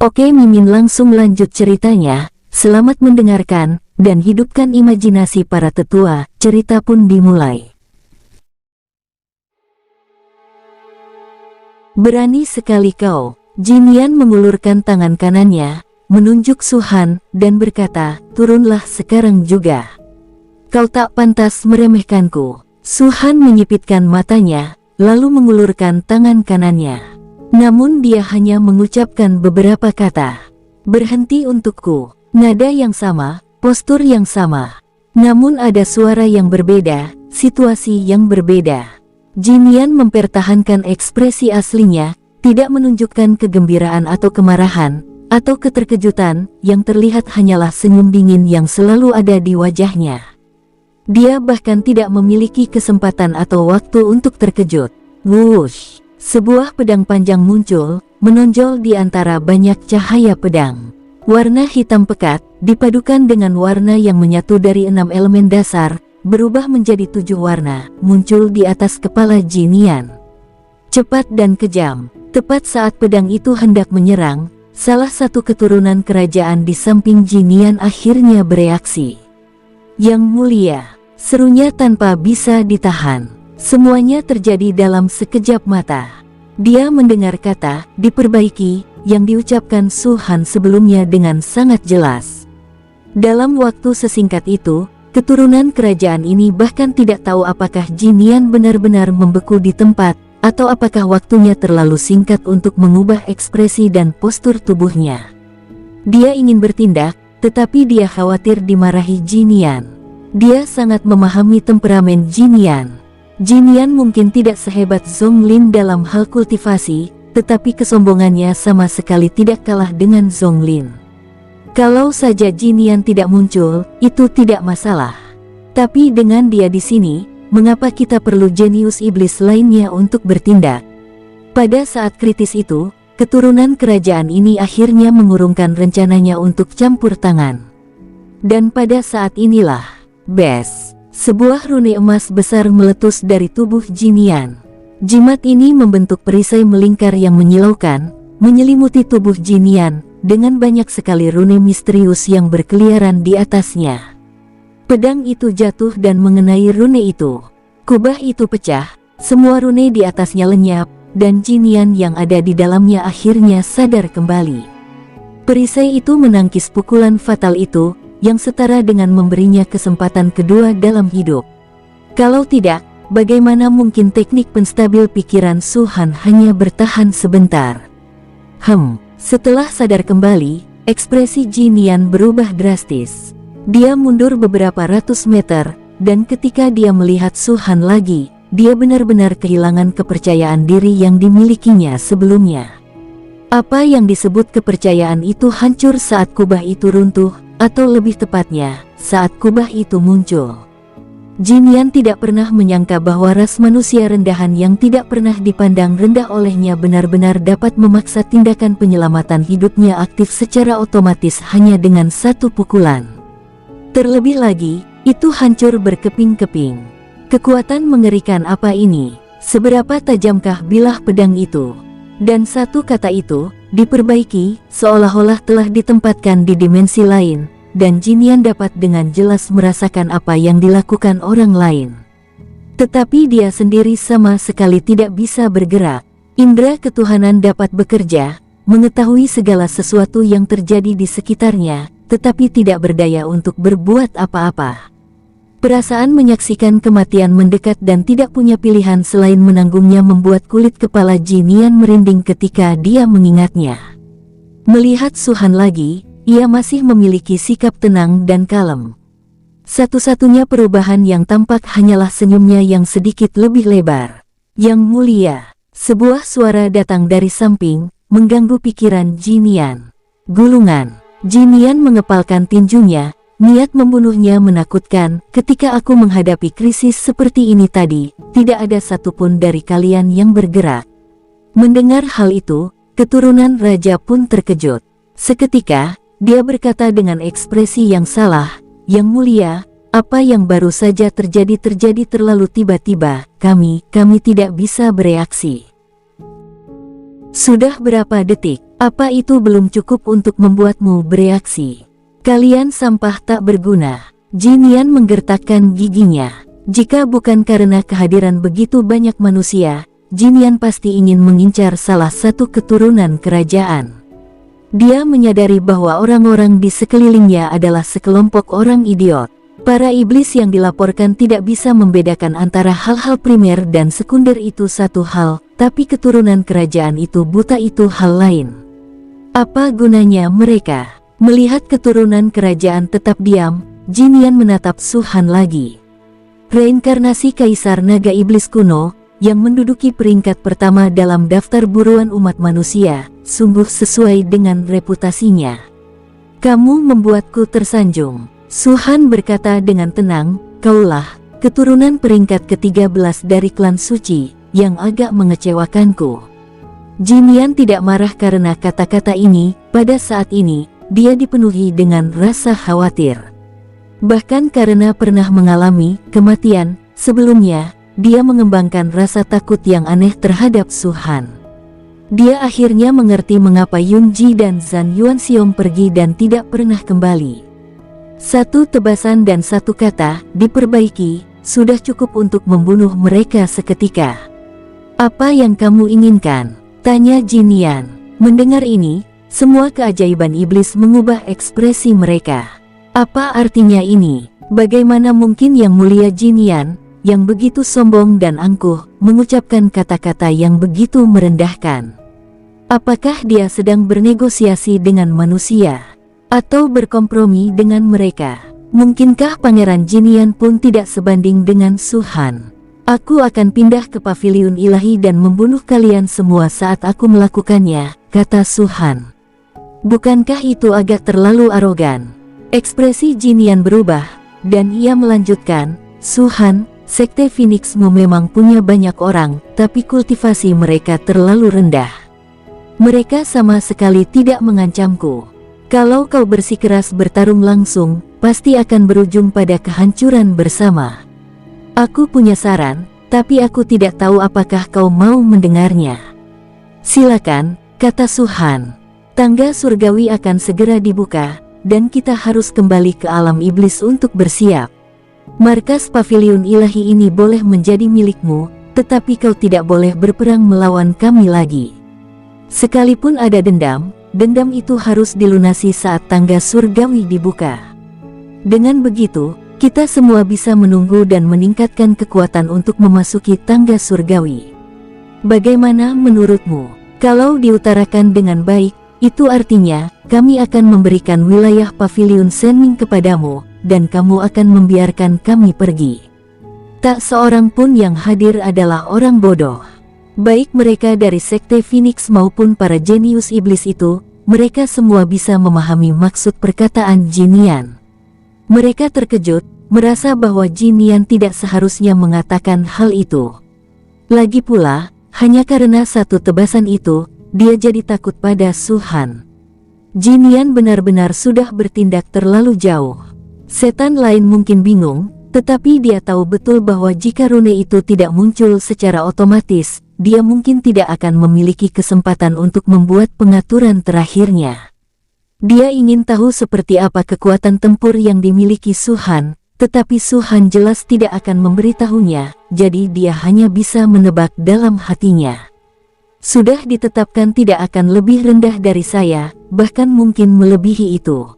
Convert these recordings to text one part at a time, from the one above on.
Oke, Mimin langsung lanjut ceritanya. Selamat mendengarkan, dan hidupkan imajinasi para tetua. Cerita pun dimulai. Berani sekali kau. Jinian mengulurkan tangan kanannya, menunjuk Suhan, dan berkata, turunlah sekarang juga. Kau tak pantas meremehkanku. Suhan menyipitkan matanya, lalu mengulurkan tangan kanannya. Namun dia hanya mengucapkan beberapa kata. Berhenti untukku. Nada yang sama, postur yang sama. Namun ada suara yang berbeda, situasi yang berbeda. Jinian mempertahankan ekspresi aslinya, tidak menunjukkan kegembiraan atau kemarahan, atau keterkejutan, yang terlihat hanyalah senyum dingin yang selalu ada di wajahnya. Dia bahkan tidak memiliki kesempatan atau waktu untuk terkejut. Wush! Sebuah pedang panjang muncul, menonjol di antara banyak cahaya pedang. Warna hitam pekat, dipadukan dengan warna yang menyatu dari 6 elemen dasar, berubah menjadi 7 warna, muncul di atas kepala Jinian. Cepat dan kejam, tepat saat pedang itu hendak menyerang, salah satu keturunan kerajaan di samping Jinian akhirnya bereaksi. Yang mulia, serunya tanpa bisa ditahan. Semuanya terjadi dalam sekejap mata. Dia mendengar kata, diperbaiki, yang diucapkan Suhan sebelumnya dengan sangat jelas. Dalam waktu sesingkat itu, keturunan kerajaan ini bahkan tidak tahu apakah Jinian benar-benar membeku di tempat, atau apakah waktunya terlalu singkat untuk mengubah ekspresi dan postur tubuhnya. Dia ingin bertindak, tetapi dia khawatir dimarahi Jinian. Dia sangat memahami temperamen Jinian. Jinian mungkin tidak sehebat Zonglin dalam hal kultivasi, tetapi kesombongannya sama sekali tidak kalah dengan Zonglin. Kalau saja Jinian tidak muncul, itu tidak masalah. Tapi dengan dia di sini, mengapa kita perlu jenius iblis lainnya untuk bertindak? Pada saat kritis itu, keturunan kerajaan ini akhirnya mengurungkan rencananya untuk campur tangan. Dan pada saat inilah, Bes! Sebuah rune emas besar meletus dari tubuh Jinian. Jimat ini membentuk perisai melingkar yang menyilaukan, menyelimuti tubuh Jinian, dengan banyak sekali rune misterius yang berkeliaran di atasnya. Pedang itu jatuh dan mengenai rune itu. Kubah itu pecah, semua rune di atasnya lenyap, dan Jinian yang ada di dalamnya akhirnya sadar kembali. Perisai itu menangkis pukulan fatal itu, yang setara dengan memberinya kesempatan kedua dalam hidup. Kalau tidak, bagaimana mungkin teknik penstabil pikiran Suhan hanya bertahan sebentar? Setelah sadar kembali, ekspresi Jinian berubah drastis. Dia mundur beberapa ratus meter, dan ketika dia melihat Suhan lagi, dia benar-benar kehilangan kepercayaan diri yang dimilikinya sebelumnya. Apa yang disebut kepercayaan itu hancur saat kubah itu runtuh, atau lebih tepatnya, saat kubah itu muncul. Jinian tidak pernah menyangka bahwa ras manusia rendahan yang tidak pernah dipandang rendah olehnya benar-benar dapat memaksa tindakan penyelamatan hidupnya aktif secara otomatis hanya dengan satu pukulan. Terlebih lagi, itu hancur berkeping-keping. Kekuatan mengerikan apa ini? Seberapa tajamkah bilah pedang itu? Dan satu kata itu, diperbaiki, seolah-olah telah ditempatkan di dimensi lain, dan Jinian dapat dengan jelas merasakan apa yang dilakukan orang lain. Tetapi dia sendiri sama sekali tidak bisa bergerak. Indera ketuhanan dapat bekerja, mengetahui segala sesuatu yang terjadi di sekitarnya, tetapi tidak berdaya untuk berbuat apa-apa. Perasaan menyaksikan kematian mendekat dan tidak punya pilihan selain menanggungnya membuat kulit kepala Jinian merinding ketika dia mengingatnya. Melihat Suhan lagi, ia masih memiliki sikap tenang dan kalem. Satu-satunya perubahan yang tampak hanyalah senyumnya yang sedikit lebih lebar. Yang mulia, sebuah suara datang dari samping, mengganggu pikiran Jinian. Gulungan. Jinian mengepalkan tinjunya. Niat membunuhnya menakutkan. Ketika aku menghadapi krisis seperti ini tadi, tidak ada satupun dari kalian yang bergerak. Mendengar hal itu, keturunan raja pun terkejut. Seketika, dia berkata dengan ekspresi yang salah, "Yang mulia, apa yang baru saja terjadi terlalu tiba-tiba, kami tidak bisa bereaksi." Sudah berapa detik, Apa itu belum cukup untuk membuatmu bereaksi? Kalian sampah tak berguna. Jin Yan menggertakkan giginya. Jika bukan karena kehadiran begitu banyak manusia, Jin Yan pasti ingin mengincar salah satu keturunan kerajaan. Dia menyadari bahwa orang-orang di sekelilingnya adalah sekelompok orang idiot. Para iblis yang dilaporkan tidak bisa membedakan antara hal-hal primer dan sekunder itu satu hal, tapi keturunan kerajaan itu buta itu hal lain. Apa gunanya mereka? Melihat keturunan kerajaan tetap diam, Jin Yan menatap Su Han lagi. Reinkarnasi Kaisar Naga Iblis kuno, yang menduduki peringkat pertama dalam daftar buruan umat manusia, sungguh sesuai dengan reputasinya. Kamu membuatku tersanjung. Su Han berkata dengan tenang, kaulah keturunan peringkat ke-13 dari klan suci, yang agak mengecewakanku. Jin Yan tidak marah karena kata-kata ini. Pada saat ini, dia dipenuhi dengan rasa khawatir. Bahkan karena pernah mengalami kematian sebelumnya, dia mengembangkan rasa takut yang aneh terhadap Su Han. Dia akhirnya mengerti mengapa Yun Ji dan Zhan Yuanxiong pergi dan tidak pernah kembali. Satu tebasan dan satu kata, diperbaiki, sudah cukup untuk membunuh mereka seketika. Apa yang kamu inginkan? Tanya Jin Yan. Mendengar ini, semua keajaiban iblis mengubah ekspresi mereka. Apa artinya ini? Bagaimana mungkin Yang Mulia Jin Yan, yang begitu sombong dan angkuh, mengucapkan kata-kata yang begitu merendahkan? Apakah dia sedang bernegosiasi dengan manusia? Atau berkompromi dengan mereka? Mungkinkah Pangeran Jin Yan pun tidak sebanding dengan Su Han? Aku akan pindah ke paviliun ilahi dan membunuh kalian semua saat aku melakukannya, kata Su Han. Bukankah itu agak terlalu arogan? Ekspresi Jin Yan berubah, dan ia melanjutkan, Su Han, Sekte Phoenixmu memang punya banyak orang, tapi kultivasi mereka terlalu rendah. Mereka sama sekali tidak mengancamku. Kalau kau bersikeras bertarung langsung, pasti akan berujung pada kehancuran bersama. Aku punya saran, tapi aku tidak tahu apakah kau mau mendengarnya. Silakan, kata Su Han. Tangga surgawi akan segera dibuka, dan kita harus kembali ke alam iblis untuk bersiap. Markas paviliun ilahi ini boleh menjadi milikmu, tetapi kau tidak boleh berperang melawan kami lagi. Sekalipun ada dendam, dendam itu harus dilunasi saat tangga surgawi dibuka. Dengan begitu, kita semua bisa menunggu dan meningkatkan kekuatan untuk memasuki tangga surgawi. Bagaimana menurutmu? Kalau diutarakan dengan baik, itu artinya, kami akan memberikan wilayah paviliun Senming kepadamu, dan kamu akan membiarkan kami pergi. Tak seorang pun yang hadir adalah orang bodoh. Baik mereka dari Sekte Phoenix maupun para jenius iblis itu, mereka semua bisa memahami maksud perkataan Jin Yan. Mereka terkejut, merasa bahwa Jin Yan tidak seharusnya mengatakan hal itu. Lagi pula, hanya karena satu tebasan itu, dia jadi takut pada Su Han. Jin Yan benar-benar sudah bertindak terlalu jauh. Setan lain mungkin bingung, tetapi dia tahu betul bahwa jika rune itu tidak muncul secara otomatis, dia mungkin tidak akan memiliki kesempatan untuk membuat pengaturan terakhirnya. Dia ingin tahu seperti apa kekuatan tempur yang dimiliki Su Han, tetapi Su Han jelas tidak akan memberitahunya, jadi dia hanya bisa menebak dalam hatinya. Sudah ditetapkan tidak akan lebih rendah dari saya, bahkan mungkin melebihi itu.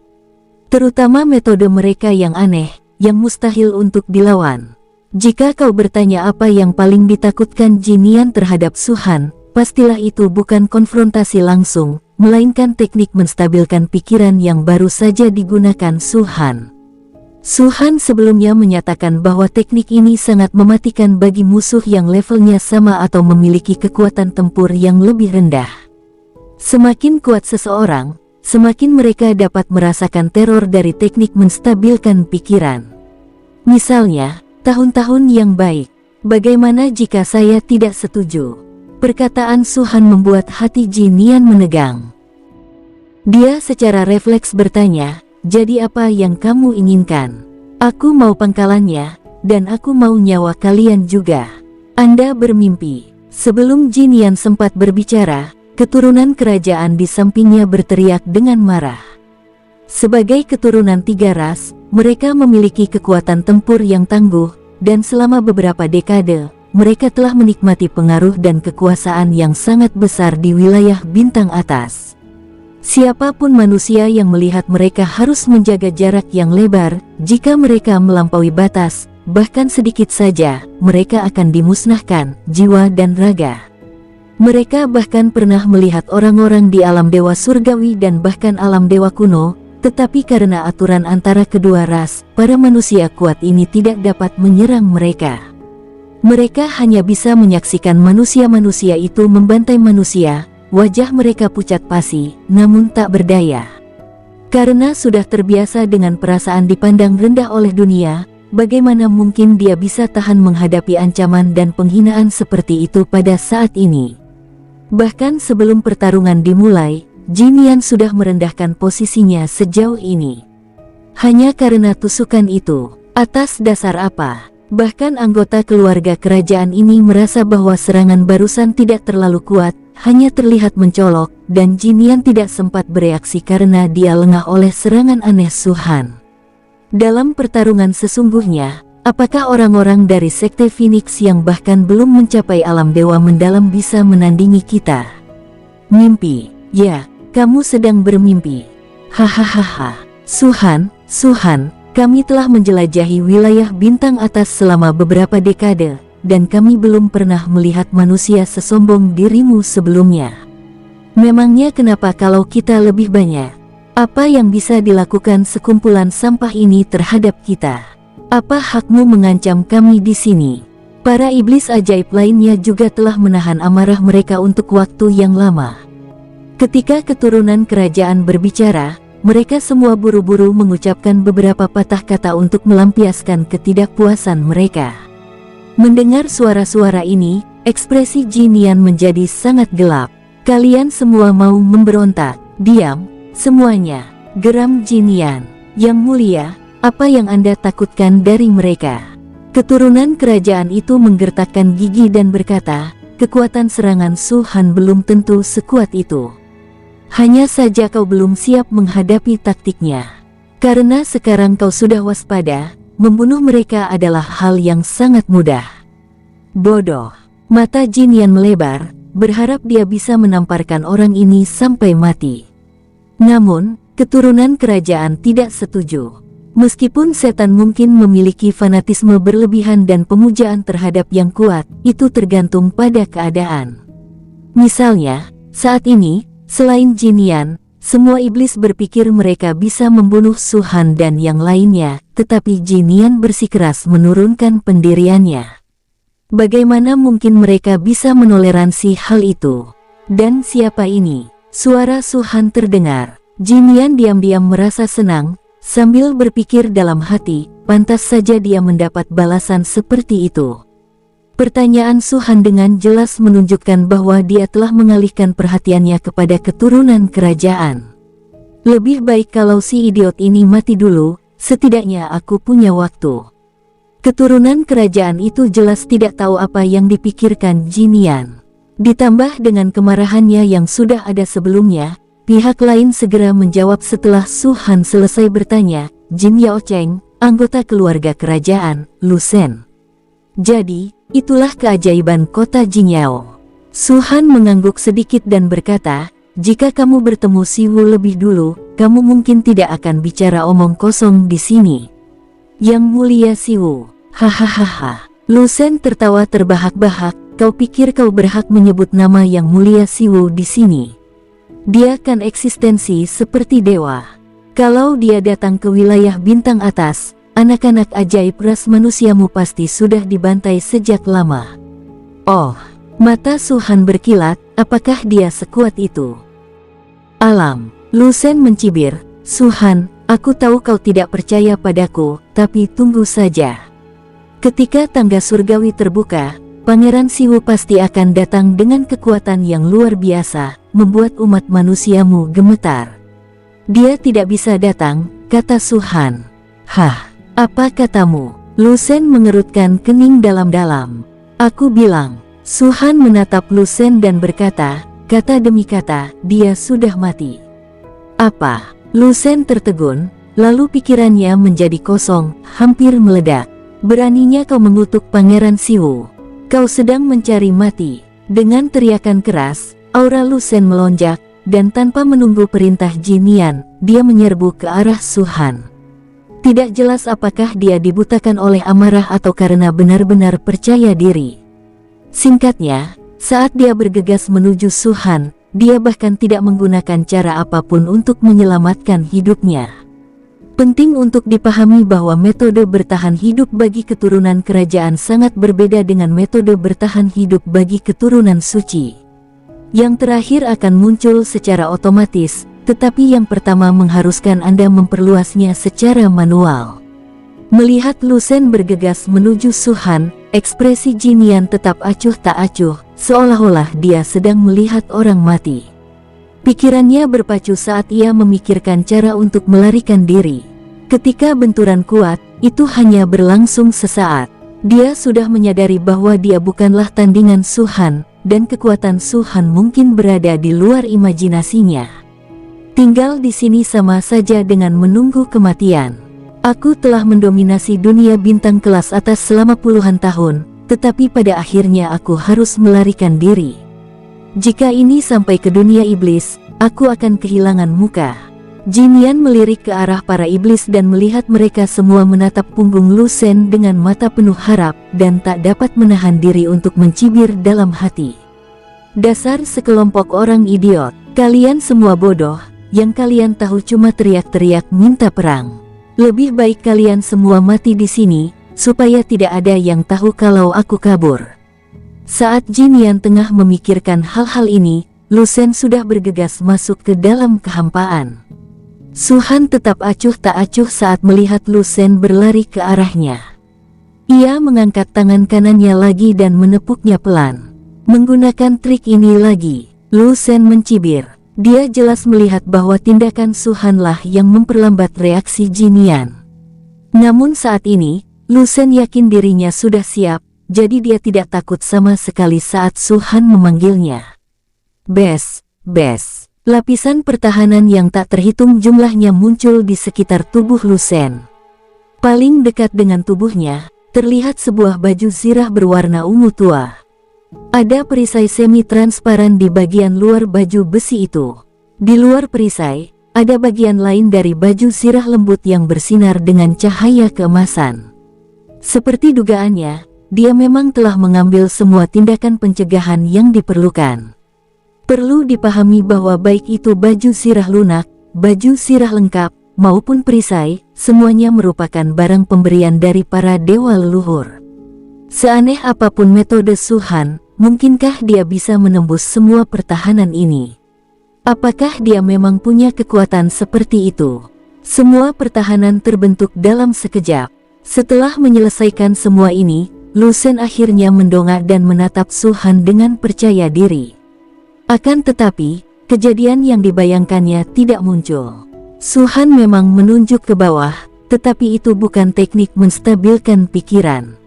Terutama metode mereka yang aneh, yang mustahil untuk dilawan. Jika kau bertanya apa yang paling ditakutkan Jin Yan terhadap Su Han, pastilah itu bukan konfrontasi langsung, melainkan teknik menstabilkan pikiran yang baru saja digunakan Su Han. Su Han sebelumnya menyatakan bahwa teknik ini sangat mematikan bagi musuh yang levelnya sama atau memiliki kekuatan tempur yang lebih rendah. Semakin kuat seseorang, semakin mereka dapat merasakan teror dari teknik menstabilkan pikiran. Misalnya, tahun-tahun yang baik. Bagaimana jika saya tidak setuju? Perkataan Su Han membuat hati Jin Yan menegang. Dia secara refleks bertanya, jadi apa yang kamu inginkan? Aku mau pangkalannya, dan aku mau nyawa kalian juga. Anda bermimpi. Sebelum Jin Yan sempat berbicara, Keturunan kerajaan di sampingnya berteriak dengan marah. Sebagai keturunan 3 ras, mereka memiliki kekuatan tempur yang tangguh, dan selama beberapa dekade, mereka telah menikmati pengaruh dan kekuasaan yang sangat besar di wilayah bintang atas. Siapapun manusia yang melihat mereka harus menjaga jarak yang lebar. Jika mereka melampaui batas, bahkan sedikit saja, mereka akan dimusnahkan, jiwa dan raga. Mereka bahkan pernah melihat orang-orang di alam dewa surgawi dan bahkan alam dewa kuno, tetapi karena aturan antara kedua ras, para manusia kuat ini tidak dapat menyerang mereka. Mereka hanya bisa menyaksikan manusia-manusia itu membantai manusia. Wajah mereka pucat pasi, namun tak berdaya. Karena sudah terbiasa dengan perasaan dipandang rendah oleh dunia, bagaimana mungkin dia bisa tahan menghadapi ancaman dan penghinaan seperti itu pada saat ini? Bahkan sebelum pertarungan dimulai, Jin Yan sudah merendahkan posisinya sejauh ini. Hanya karena tusukan itu. Atas dasar apa? Bahkan anggota keluarga kerajaan ini merasa bahwa serangan barusan tidak terlalu kuat, hanya terlihat mencolok, dan Jin Yan tidak sempat bereaksi karena dia lengah oleh serangan aneh Su-Han. Dalam pertarungan sesungguhnya, apakah orang-orang dari Sekte Phoenix yang bahkan belum mencapai alam dewa mendalam bisa menandingi kita? Mimpi, ya, kamu sedang bermimpi. Hahaha. Su-Han, kami telah menjelajahi wilayah bintang atas selama beberapa dekade, dan kami belum pernah melihat manusia sesombong dirimu sebelumnya. Memangnya kenapa kalau kita lebih banyak? Apa yang bisa dilakukan sekumpulan sampah ini terhadap kita? Apa hakmu mengancam kami di sini? Para iblis ajaib lainnya juga telah menahan amarah mereka untuk waktu yang lama. Ketika keturunan kerajaan berbicara, mereka semua buru-buru mengucapkan beberapa patah kata untuk melampiaskan ketidakpuasan mereka. Mendengar suara-suara ini, ekspresi Jin Yan menjadi sangat gelap. Kalian semua mau memberontak? Diam, semuanya, geram Jin Yan. Yang mulia, apa yang Anda takutkan dari mereka? Keturunan kerajaan itu menggertakkan gigi dan berkata, kekuatan serangan Su-Han belum tentu sekuat itu. Hanya saja kau belum siap menghadapi taktiknya. Karena sekarang kau sudah waspada, membunuh mereka adalah hal yang sangat mudah. Bodoh. Mata Jin Yan melebar, berharap dia bisa menamparkan orang ini sampai mati. Namun, keturunan kerajaan tidak setuju. Meskipun setan mungkin memiliki fanatisme berlebihan dan pemujaan terhadap yang kuat, itu tergantung pada keadaan. Misalnya, saat ini, selain Jin Yan, semua iblis berpikir mereka bisa membunuh Su-Han dan yang lainnya, tetapi Jin Yan bersikeras menurunkan pendiriannya. Bagaimana mungkin mereka bisa menoleransi hal itu? Dan siapa ini? Suara Su-Han terdengar. Jin Yan diam-diam merasa senang, sambil berpikir dalam hati, pantas saja dia mendapat balasan seperti itu. Pertanyaan Su-Han dengan jelas menunjukkan bahwa dia telah mengalihkan perhatiannya kepada keturunan kerajaan. Lebih baik kalau si idiot ini mati dulu, setidaknya aku punya waktu. Keturunan kerajaan itu jelas tidak tahu apa yang dipikirkan Jin Yan. Ditambah dengan kemarahannya yang sudah ada sebelumnya, pihak lain segera menjawab setelah Su-Han selesai bertanya, Jin Yao Cheng, anggota keluarga kerajaan, Lu Shen. Jadi, itulah keajaiban kota Jingyao. Su-Han mengangguk sedikit dan berkata, jika kamu bertemu Si Wu lebih dulu, kamu mungkin tidak akan bicara omong kosong di sini. Yang mulia Si Wu, hahaha. Lu Shen tertawa terbahak-bahak, kau pikir kau berhak menyebut nama yang mulia Si Wu di sini? Dia kan eksistensi seperti dewa. Kalau dia datang ke wilayah bintang atas, anak-anak ajaib ras manusiamu pasti sudah dibantai sejak lama. Oh, mata Su-Han berkilat, apakah dia sekuat itu? Alam, Lu Shen mencibir, Su-Han, aku tahu kau tidak percaya padaku, tapi tunggu saja. Ketika tangga surgawi terbuka, Pangeran Si Wu pasti akan datang dengan kekuatan yang luar biasa, membuat umat manusiamu gemetar. Dia tidak bisa datang, kata Su-Han. Hah? Apa katamu? Lu Shen mengerutkan kening dalam-dalam. Aku bilang. Su-Han menatap Lu Shen dan berkata, kata demi kata, dia sudah mati. Apa? Lu Sen tertegun, lalu pikirannya menjadi kosong, hampir meledak. Beraninya kau mengutuk Pangeran Siwu? Kau sedang mencari mati. Dengan teriakan keras, aura Lu Sen melonjak, dan tanpa menunggu perintah Jinian, dia menyerbu ke arah Su Han. Tidak jelas apakah dia dibutakan oleh amarah atau karena benar-benar percaya diri. Singkatnya, saat dia bergegas menuju Su Han, dia bahkan tidak menggunakan cara apapun untuk menyelamatkan hidupnya. Penting untuk dipahami bahwa metode bertahan hidup bagi keturunan kerajaan sangat berbeda dengan metode bertahan hidup bagi keturunan suci. Yang terakhir akan muncul secara otomatis, tetapi yang pertama mengharuskan Anda memperluasnya secara manual. Melihat Lu Sen bergegas menuju Su Han, ekspresi Jinian tetap acuh tak acuh, seolah-olah dia sedang melihat orang mati. Pikirannya berpacu saat ia memikirkan cara untuk melarikan diri. Ketika benturan kuat, itu hanya berlangsung sesaat. Dia sudah menyadari bahwa dia bukanlah tandingan Su Han, dan kekuatan Su Han mungkin berada di luar imajinasinya. Tinggal di sini sama saja dengan menunggu kematian. Aku telah mendominasi dunia bintang kelas atas selama puluhan tahun, tetapi pada akhirnya aku harus melarikan diri. Jika ini sampai ke dunia iblis, aku akan kehilangan muka. Jinian melirik ke arah para iblis dan melihat mereka semua menatap punggung Lu Sen dengan mata penuh harap, dan tak dapat menahan diri untuk mencibir dalam hati. Dasar sekelompok orang idiot, kalian semua bodoh, yang kalian tahu cuma teriak-teriak minta perang. Lebih baik kalian semua mati di sini, supaya tidak ada yang tahu kalau aku kabur. Saat Jinian tengah memikirkan hal-hal ini, Lu Sen sudah bergegas masuk ke dalam kehampaan. Su Han tetap acuh tak acuh saat melihat Lu Sen berlari ke arahnya. Ia mengangkat tangan kanannya lagi dan menepuknya pelan. Menggunakan trik ini lagi, Lu Sen mencibir. Dia jelas melihat bahwa tindakan Su Han lah yang memperlambat reaksi Jinian. Namun saat ini, Lu Sen yakin dirinya sudah siap, jadi dia tidak takut sama sekali saat Su Han memanggilnya. Bes. Lapisan pertahanan yang tak terhitung jumlahnya muncul di sekitar tubuh Lu Sen. Paling dekat dengan tubuhnya, terlihat sebuah baju zirah berwarna ungu tua. Ada perisai semi-transparan di bagian luar baju besi itu. Di luar perisai, ada bagian lain dari baju zirah lembut yang bersinar dengan cahaya keemasan. Seperti dugaannya, dia memang telah mengambil semua tindakan pencegahan yang diperlukan. Perlu dipahami bahwa baik itu baju zirah lunak, baju zirah lengkap, maupun perisai, semuanya merupakan barang pemberian dari para dewa leluhur. Seaneh apapun metode Su Han, mungkinkah dia bisa menembus semua pertahanan ini? Apakah dia memang punya kekuatan seperti itu? Semua pertahanan terbentuk dalam sekejap. Setelah menyelesaikan semua ini, Lu Sen akhirnya mendongak dan menatap Su Han dengan percaya diri. Akan tetapi, kejadian yang dibayangkannya tidak muncul. Su Han memang menunjuk ke bawah, tetapi itu bukan teknik menstabilkan pikiran.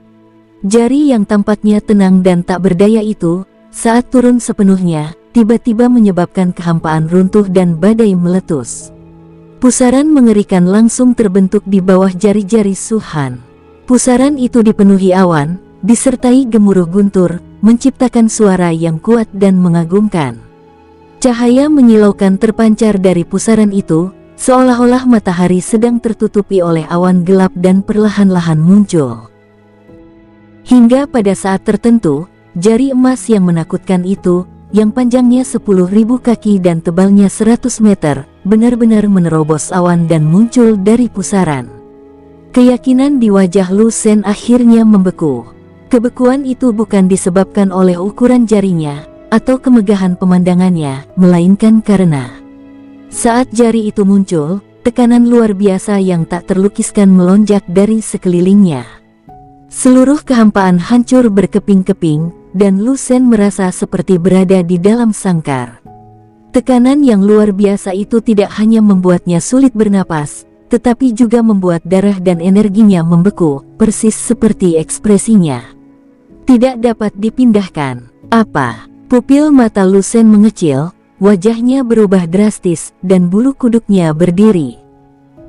Jari yang tampaknya tenang dan tak berdaya itu, saat turun sepenuhnya, tiba-tiba menyebabkan kehampaan runtuh dan badai meletus. Pusaran mengerikan langsung terbentuk di bawah jari-jari Su Han. Pusaran itu dipenuhi awan, disertai gemuruh guntur, menciptakan suara yang kuat dan mengagumkan. Cahaya menyilaukan terpancar dari pusaran itu, seolah-olah matahari sedang tertutupi oleh awan gelap dan perlahan-lahan muncul. Hingga pada saat tertentu, jari emas yang menakutkan itu, yang panjangnya 10.000 kaki dan tebalnya 100 meter, benar-benar menerobos awan dan muncul dari pusaran. Keyakinan di wajah Lu Sen akhirnya membeku. Kebekuan itu bukan disebabkan oleh ukuran jarinya, atau kemegahan pemandangannya, melainkan karena saat jari itu muncul, tekanan luar biasa yang tak terlukiskan melonjak dari sekelilingnya. Seluruh kehampaan hancur berkeping-keping, dan Lu Sen merasa seperti berada di dalam sangkar. Tekanan yang luar biasa itu tidak hanya membuatnya sulit bernapas, tetapi juga membuat darah dan energinya membeku, persis seperti ekspresinya. Tidak dapat dipindahkan. Apa? Pupil mata Lucen mengecil, wajahnya berubah drastis, dan bulu kuduknya berdiri.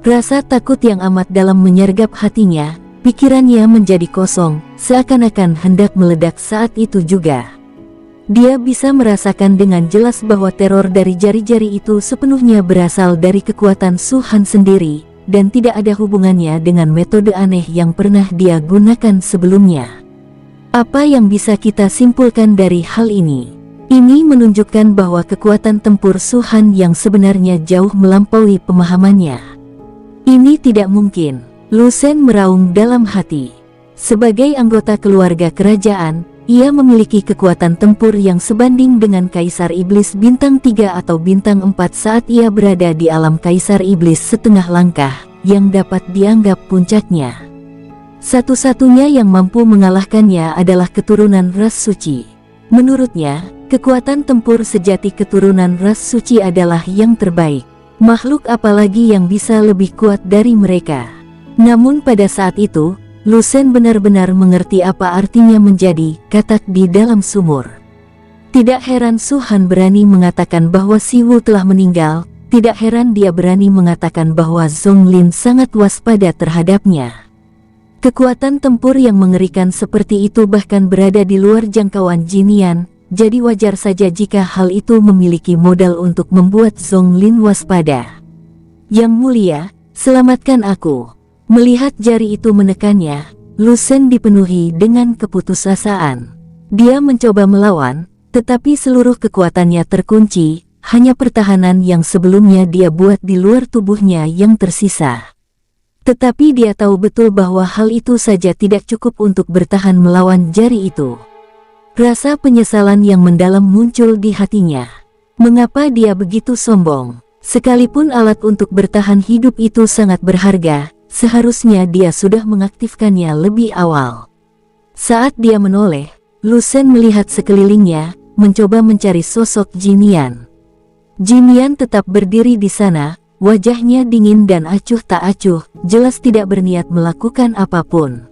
Rasa takut yang amat dalam menyergap hatinya, pikirannya menjadi kosong, seakan-akan hendak meledak saat itu juga. Dia bisa merasakan dengan jelas bahwa teror dari jari-jari itu sepenuhnya berasal dari kekuatan Su Han sendiri, dan tidak ada hubungannya dengan metode aneh yang pernah dia gunakan sebelumnya. Apa yang bisa kita simpulkan dari hal ini? Ini menunjukkan bahwa kekuatan tempur Su Han yang sebenarnya jauh melampaui pemahamannya. Ini tidak mungkin. Lucen meraung dalam hati. Sebagai anggota keluarga kerajaan, ia memiliki kekuatan tempur yang sebanding dengan Kaisar Iblis bintang 3 atau bintang 4 saat ia berada di alam Kaisar Iblis setengah langkah, yang dapat dianggap puncaknya. Satu-satunya yang mampu mengalahkannya adalah keturunan ras suci. Menurutnya, kekuatan tempur sejati keturunan ras suci adalah yang terbaik. Makhluk apalagi yang bisa lebih kuat dari mereka? Namun pada saat itu, Lucen benar-benar mengerti apa artinya menjadi katak di dalam sumur. Tidak heran Su Han berani mengatakan bahwa Si Wu telah meninggal, tidak heran dia berani mengatakan bahwa Zhong Lin sangat waspada terhadapnya. Kekuatan tempur yang mengerikan seperti itu bahkan berada di luar jangkauan Jinian, jadi wajar saja jika hal itu memiliki modal untuk membuat Zhong Lin waspada. Yang mulia, selamatkan aku. Melihat jari itu menekannya, Lucen dipenuhi dengan keputusasaan. Dia mencoba melawan, tetapi seluruh kekuatannya terkunci, hanya pertahanan yang sebelumnya dia buat di luar tubuhnya yang tersisa. Tetapi dia tahu betul bahwa hal itu saja tidak cukup untuk bertahan melawan jari itu. Rasa penyesalan yang mendalam muncul di hatinya. Mengapa dia begitu sombong? Sekalipun alat untuk bertahan hidup itu sangat berharga, seharusnya dia sudah mengaktifkannya lebih awal. Saat dia menoleh, Lucen melihat sekelilingnya, mencoba mencari sosok Jinian. Jinian tetap berdiri di sana, wajahnya dingin dan acuh tak acuh, jelas tidak berniat melakukan apapun.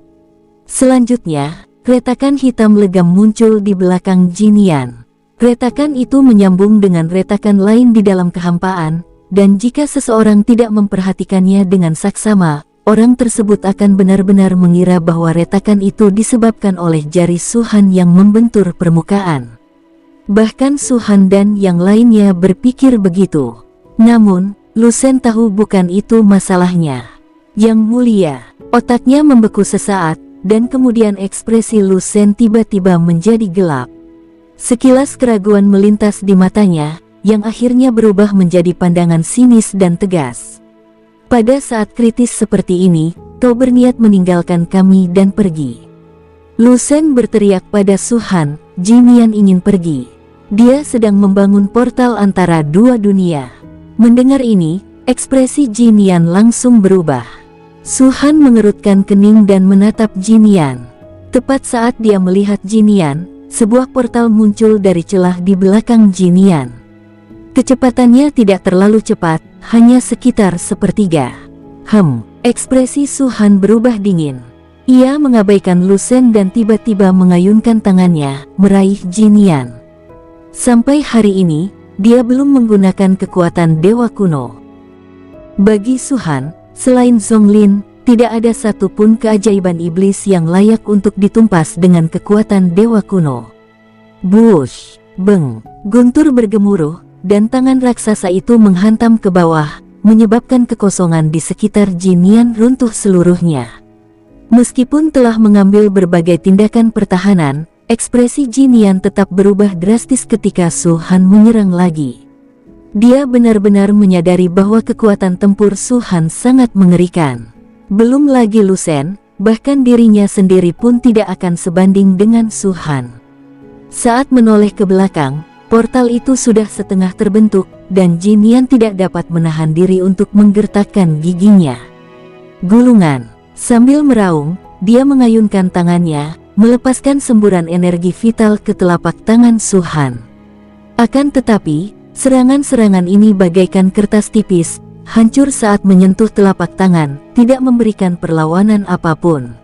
Selanjutnya, retakan hitam legam muncul di belakang Jinian. Retakan itu menyambung dengan retakan lain di dalam kehampaan, dan jika seseorang tidak memperhatikannya dengan saksama, orang tersebut akan benar-benar mengira bahwa retakan itu disebabkan oleh jari Su Han yang membentur permukaan. Bahkan Su Han dan yang lainnya berpikir begitu. Namun, Lucen tahu bukan itu masalahnya. Yang mulia, otaknya membeku sesaat, dan kemudian ekspresi Lucen tiba-tiba menjadi gelap. Sekilas keraguan melintas di matanya, yang akhirnya berubah menjadi pandangan sinis dan tegas. Pada saat kritis seperti ini, kau berniat meninggalkan kami dan pergi. Lucen berteriak pada Su Han, Jinian ingin pergi. Dia sedang membangun portal antara dua dunia. Mendengar ini, ekspresi Jinian langsung berubah. Su Han mengerutkan kening dan menatap Jinian. Tepat saat dia melihat Jinian, sebuah portal muncul dari celah di belakang Jinian. Kecepatannya tidak terlalu cepat, hanya sekitar sepertiga. Ekspresi Su Han berubah dingin. Ia mengabaikan Lucen dan tiba-tiba mengayunkan tangannya, meraih Jinian. Sampai hari ini, dia belum menggunakan kekuatan dewa kuno. Bagi Su Han, selain Zhong Lin, tidak ada satupun keajaiban iblis yang layak untuk ditumpas dengan kekuatan dewa kuno. Bush, beng, guntur bergemuruh, dan tangan raksasa itu menghantam ke bawah, menyebabkan kekosongan di sekitar Jinian runtuh seluruhnya. Meskipun telah mengambil berbagai tindakan pertahanan, ekspresi Jinian tetap berubah drastis ketika Su Han menyerang lagi. Dia benar-benar menyadari bahwa kekuatan tempur Su Han sangat mengerikan. Belum lagi Lucen, bahkan dirinya sendiri pun tidak akan sebanding dengan Su Han. Saat menoleh ke belakang, portal itu sudah setengah terbentuk, dan Jinian tidak dapat menahan diri untuk menggertakkan giginya. Gulungan. Sambil meraung, dia mengayunkan tangannya, melepaskan semburan energi vital ke telapak tangan Su Han. Akan tetapi, serangan-serangan ini bagaikan kertas tipis, hancur saat menyentuh telapak tangan, tidak memberikan perlawanan apapun.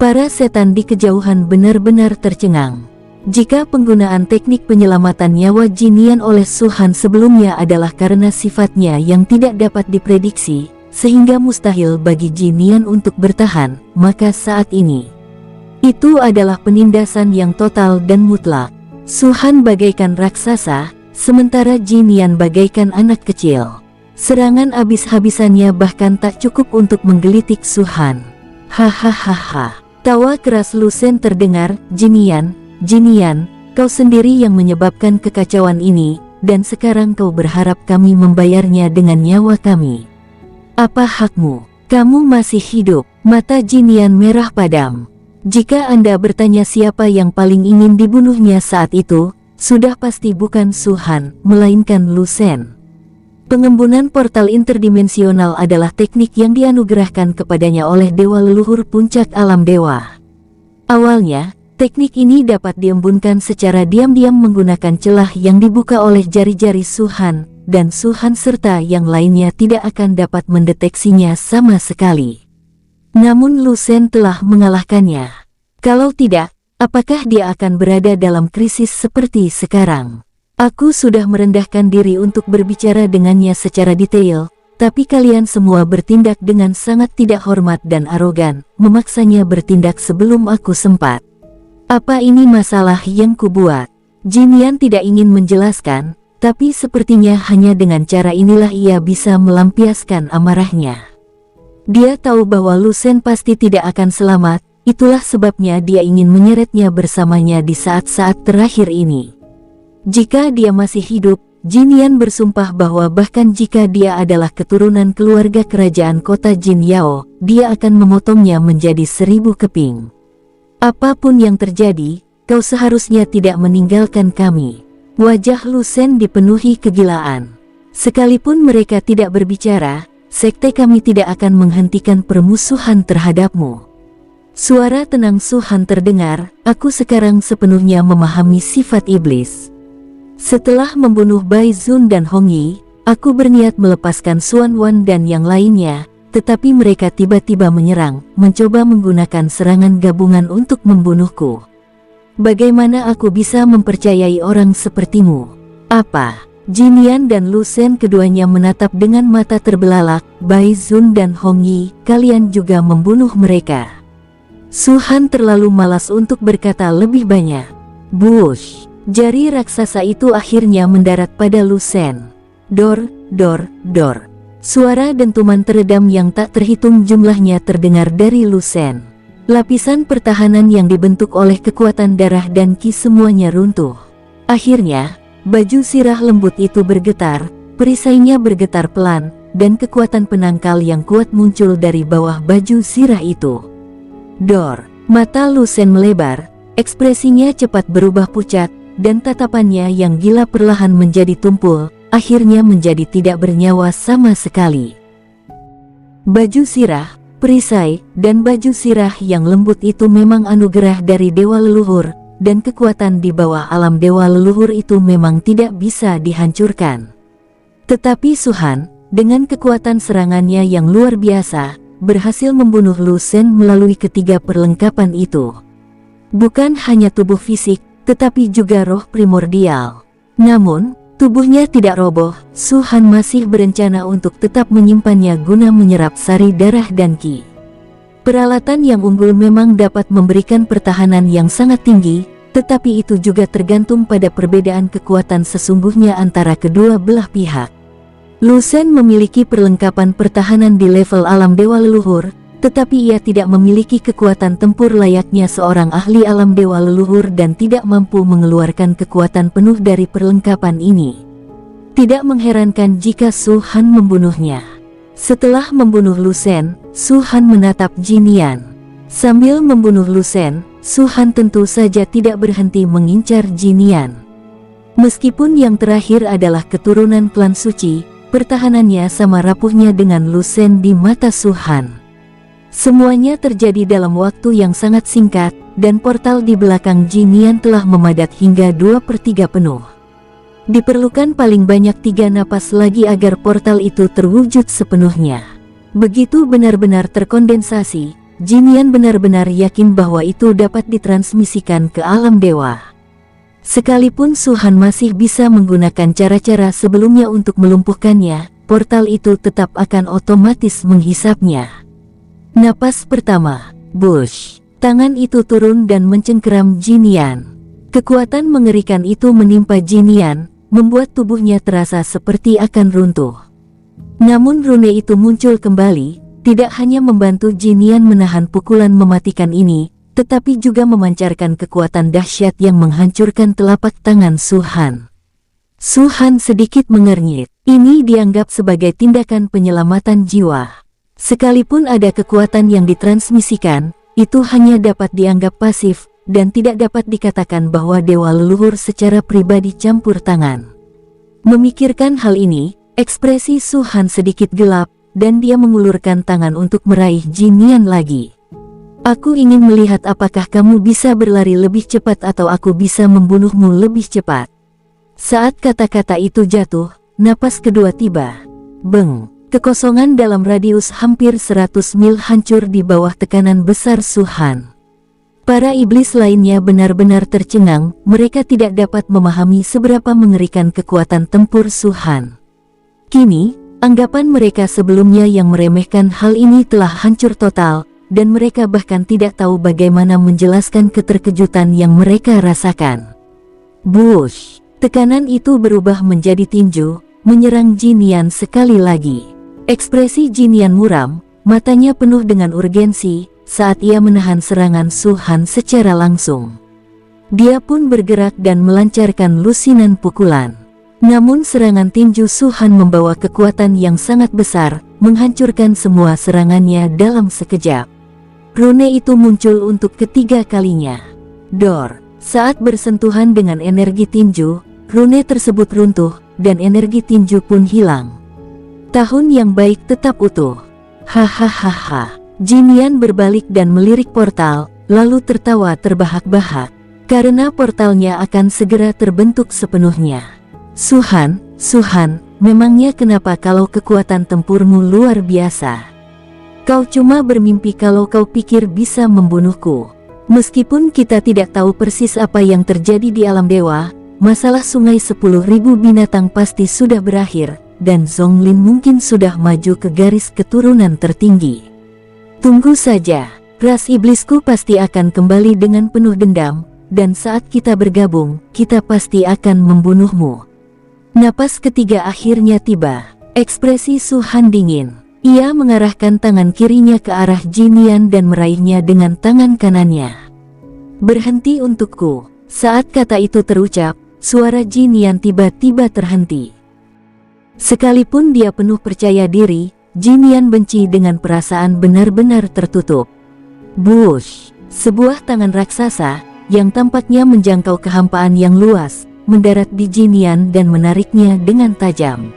Para setan di kejauhan benar-benar tercengang. Jika penggunaan teknik penyelamatan nyawa Jinian oleh Su-Han sebelumnya adalah karena sifatnya yang tidak dapat diprediksi, sehingga mustahil bagi Jinian untuk bertahan, maka saat ini itu adalah penindasan yang total dan mutlak. Su-Han bagaikan raksasa, sementara Jinian bagaikan anak kecil. Serangan habis-habisannya bahkan tak cukup untuk menggelitik Su-Han. Hahaha. Tawa keras Lu Sen terdengar. Jinian, kau sendiri yang menyebabkan kekacauan ini, dan sekarang kau berharap kami membayarnya dengan nyawa kami. Apa hakmu? Kamu masih hidup. Mata Jinian merah padam. Jika Anda bertanya siapa yang paling ingin dibunuhnya saat itu, sudah pasti bukan Su-Han, melainkan Lu Sen. Pengembunan portal interdimensional adalah teknik yang dianugerahkan kepadanya oleh dewa leluhur puncak alam dewa. Awalnya, teknik ini dapat diembunkan secara diam-diam menggunakan celah yang dibuka oleh jari-jari Su-Han, dan Su-Han serta yang lainnya tidak akan dapat mendeteksinya sama sekali. Namun Lu Sen telah mengalahkannya. Kalau tidak, apakah dia akan berada dalam krisis seperti sekarang? Aku sudah merendahkan diri untuk berbicara dengannya secara detail, tapi kalian semua bertindak dengan sangat tidak hormat dan arogan, memaksanya bertindak sebelum aku sempat. Apa ini masalah yang kubuat? Jinian tidak ingin menjelaskan, tapi sepertinya hanya dengan cara inilah ia bisa melampiaskan amarahnya. Dia tahu bahwa Lu Sen pasti tidak akan selamat, itulah sebabnya dia ingin menyeretnya bersamanya di saat-saat terakhir ini. Jika dia masih hidup, Jinian bersumpah bahwa bahkan jika dia adalah keturunan keluarga kerajaan kota Jin Yao, dia akan memotongnya menjadi 1000 keping. Apapun yang terjadi, kau seharusnya tidak meninggalkan kami. Wajah Lu Sen dipenuhi kegilaan. Sekalipun mereka tidak berbicara, sekte kami tidak akan menghentikan permusuhan terhadapmu. Suara tenang Su-Han terdengar. Aku sekarang sepenuhnya memahami sifat iblis. Setelah membunuh Bai Zun dan Hong Yi, aku berniat melepaskan Xuan Wan dan yang lainnya, tetapi mereka tiba-tiba menyerang, mencoba menggunakan serangan gabungan untuk membunuhku. Bagaimana aku bisa mempercayai orang sepertimu? Apa? Jinian dan Lu Sen keduanya menatap dengan mata terbelalak. Bai Zun dan Hong Yi, kalian juga membunuh mereka. Su-Han terlalu malas untuk berkata lebih banyak. Bush! Jari raksasa itu akhirnya mendarat pada Lu Sen. Dor, dor, dor. Suara dentuman teredam yang tak terhitung jumlahnya terdengar dari Lu Sen. Lapisan pertahanan yang dibentuk oleh kekuatan darah dan ki semuanya runtuh. Akhirnya, baju sirah lembut itu bergetar, perisainya bergetar pelan, dan kekuatan penangkal yang kuat muncul dari bawah baju sirah itu. Dor, mata Lu Sen melebar, ekspresinya cepat berubah pucat, dan tatapannya yang gila perlahan menjadi tumpul, akhirnya menjadi tidak bernyawa sama sekali. Baju sirah, perisai, dan baju sirah yang lembut itu memang anugerah dari dewa leluhur, dan kekuatan di bawah alam dewa leluhur itu memang tidak bisa dihancurkan. Tetapi Su-Han, dengan kekuatan serangannya yang luar biasa, berhasil membunuh Lu Sen melalui ketiga perlengkapan itu. Bukan hanya tubuh fisik, tetapi juga roh primordial. Namun, tubuhnya tidak roboh. Su-Han masih berencana untuk tetap menyimpannya guna menyerap sari darah dan ki. Peralatan yang unggul memang dapat memberikan pertahanan yang sangat tinggi, tetapi itu juga tergantung pada perbedaan kekuatan sesungguhnya antara kedua belah pihak. Lu Sen memiliki perlengkapan pertahanan di level alam dewa leluhur, tetapi ia tidak memiliki kekuatan tempur layaknya seorang ahli alam dewa leluhur dan tidak mampu mengeluarkan kekuatan penuh dari perlengkapan ini. Tidak mengherankan jika Su-Han membunuhnya. Setelah membunuh Lu Sen, Su-Han menatap Jinian. Sambil membunuh Lu Sen, Su-Han tentu saja tidak berhenti mengincar Jinian. Meskipun yang terakhir adalah keturunan klan suci, pertahanannya sama rapuhnya dengan Lu Sen di mata Su-Han. Semuanya terjadi dalam waktu yang sangat singkat, dan portal di belakang Jinian telah memadat hingga 2/3 penuh. Diperlukan paling banyak 3 napas lagi agar portal itu terwujud sepenuhnya. Begitu benar-benar terkondensasi, Jinian benar-benar yakin bahwa itu dapat ditransmisikan ke alam dewa. Sekalipun Su-han masih bisa menggunakan cara-cara sebelumnya untuk melumpuhkannya, portal itu tetap akan otomatis menghisapnya. Napas pertama, bush. Tangan itu turun dan mencengkeram Jinian. Kekuatan mengerikan itu menimpa Jinian, membuat tubuhnya terasa seperti akan runtuh. Namun rune itu muncul kembali, tidak hanya membantu Jinian menahan pukulan mematikan ini, tetapi juga memancarkan kekuatan dahsyat yang menghancurkan telapak tangan Su-han. Su-han sedikit mengernyit. Ini dianggap sebagai tindakan penyelamatan jiwa. Sekalipun ada kekuatan yang ditransmisikan, itu hanya dapat dianggap pasif, dan tidak dapat dikatakan bahwa dewa leluhur secara pribadi campur tangan. Memikirkan hal ini, ekspresi Su-han sedikit gelap, dan dia mengulurkan tangan untuk meraih Jinian lagi. Aku ingin melihat apakah kamu bisa berlari lebih cepat atau aku bisa membunuhmu lebih cepat. Saat kata-kata itu jatuh, napas kedua tiba. Beng, kekosongan dalam radius hampir 100 mil hancur di bawah tekanan besar Su-han. Para iblis lainnya benar-benar tercengang, mereka tidak dapat memahami seberapa mengerikan kekuatan tempur Su-han. Kini, anggapan mereka sebelumnya yang meremehkan hal ini telah hancur total, dan mereka bahkan tidak tahu bagaimana menjelaskan keterkejutan yang mereka rasakan. Bush! Tekanan itu berubah menjadi tinju, menyerang Jinian sekali lagi. Ekspresi Jinian muram, matanya penuh dengan urgensi, saat ia menahan serangan Su-han secara langsung. Dia pun bergerak dan melancarkan lusinan pukulan. Namun serangan tinju Su-han membawa kekuatan yang sangat besar, menghancurkan semua serangannya dalam sekejap. Rune itu muncul untuk ketiga kalinya. Dor! Saat bersentuhan dengan energi tinju, rune tersebut runtuh, dan energi tinju pun hilang. Tahun yang baik tetap utuh. Hahaha. Jinian berbalik dan melirik portal, lalu tertawa terbahak-bahak. Karena portalnya akan segera terbentuk sepenuhnya. Su-han, memangnya kenapa kalau kekuatan tempurmu luar biasa? Kau cuma bermimpi kalau kau pikir bisa membunuhku. Meskipun kita tidak tahu persis apa yang terjadi di alam dewa, masalah sungai 10.000 binatang pasti sudah berakhir, dan Zonglin mungkin sudah maju ke garis keturunan tertinggi. Tunggu saja, ras iblisku pasti akan kembali dengan penuh dendam, dan saat kita bergabung, kita pasti akan membunuhmu. Napas ketiga akhirnya tiba. Ekspresi Su-han dingin. Ia mengarahkan tangan kirinya ke arah Jinian dan meraihnya dengan tangan kanannya. Berhenti untukku. Saat kata itu terucap, suara Jinian tiba-tiba terhenti. Sekalipun dia penuh percaya diri, Jinian benci dengan perasaan benar-benar tertutup. Bush! Sebuah tangan raksasa, yang tampaknya menjangkau kehampaan yang luas, mendarat di Jinian dan menariknya dengan tajam.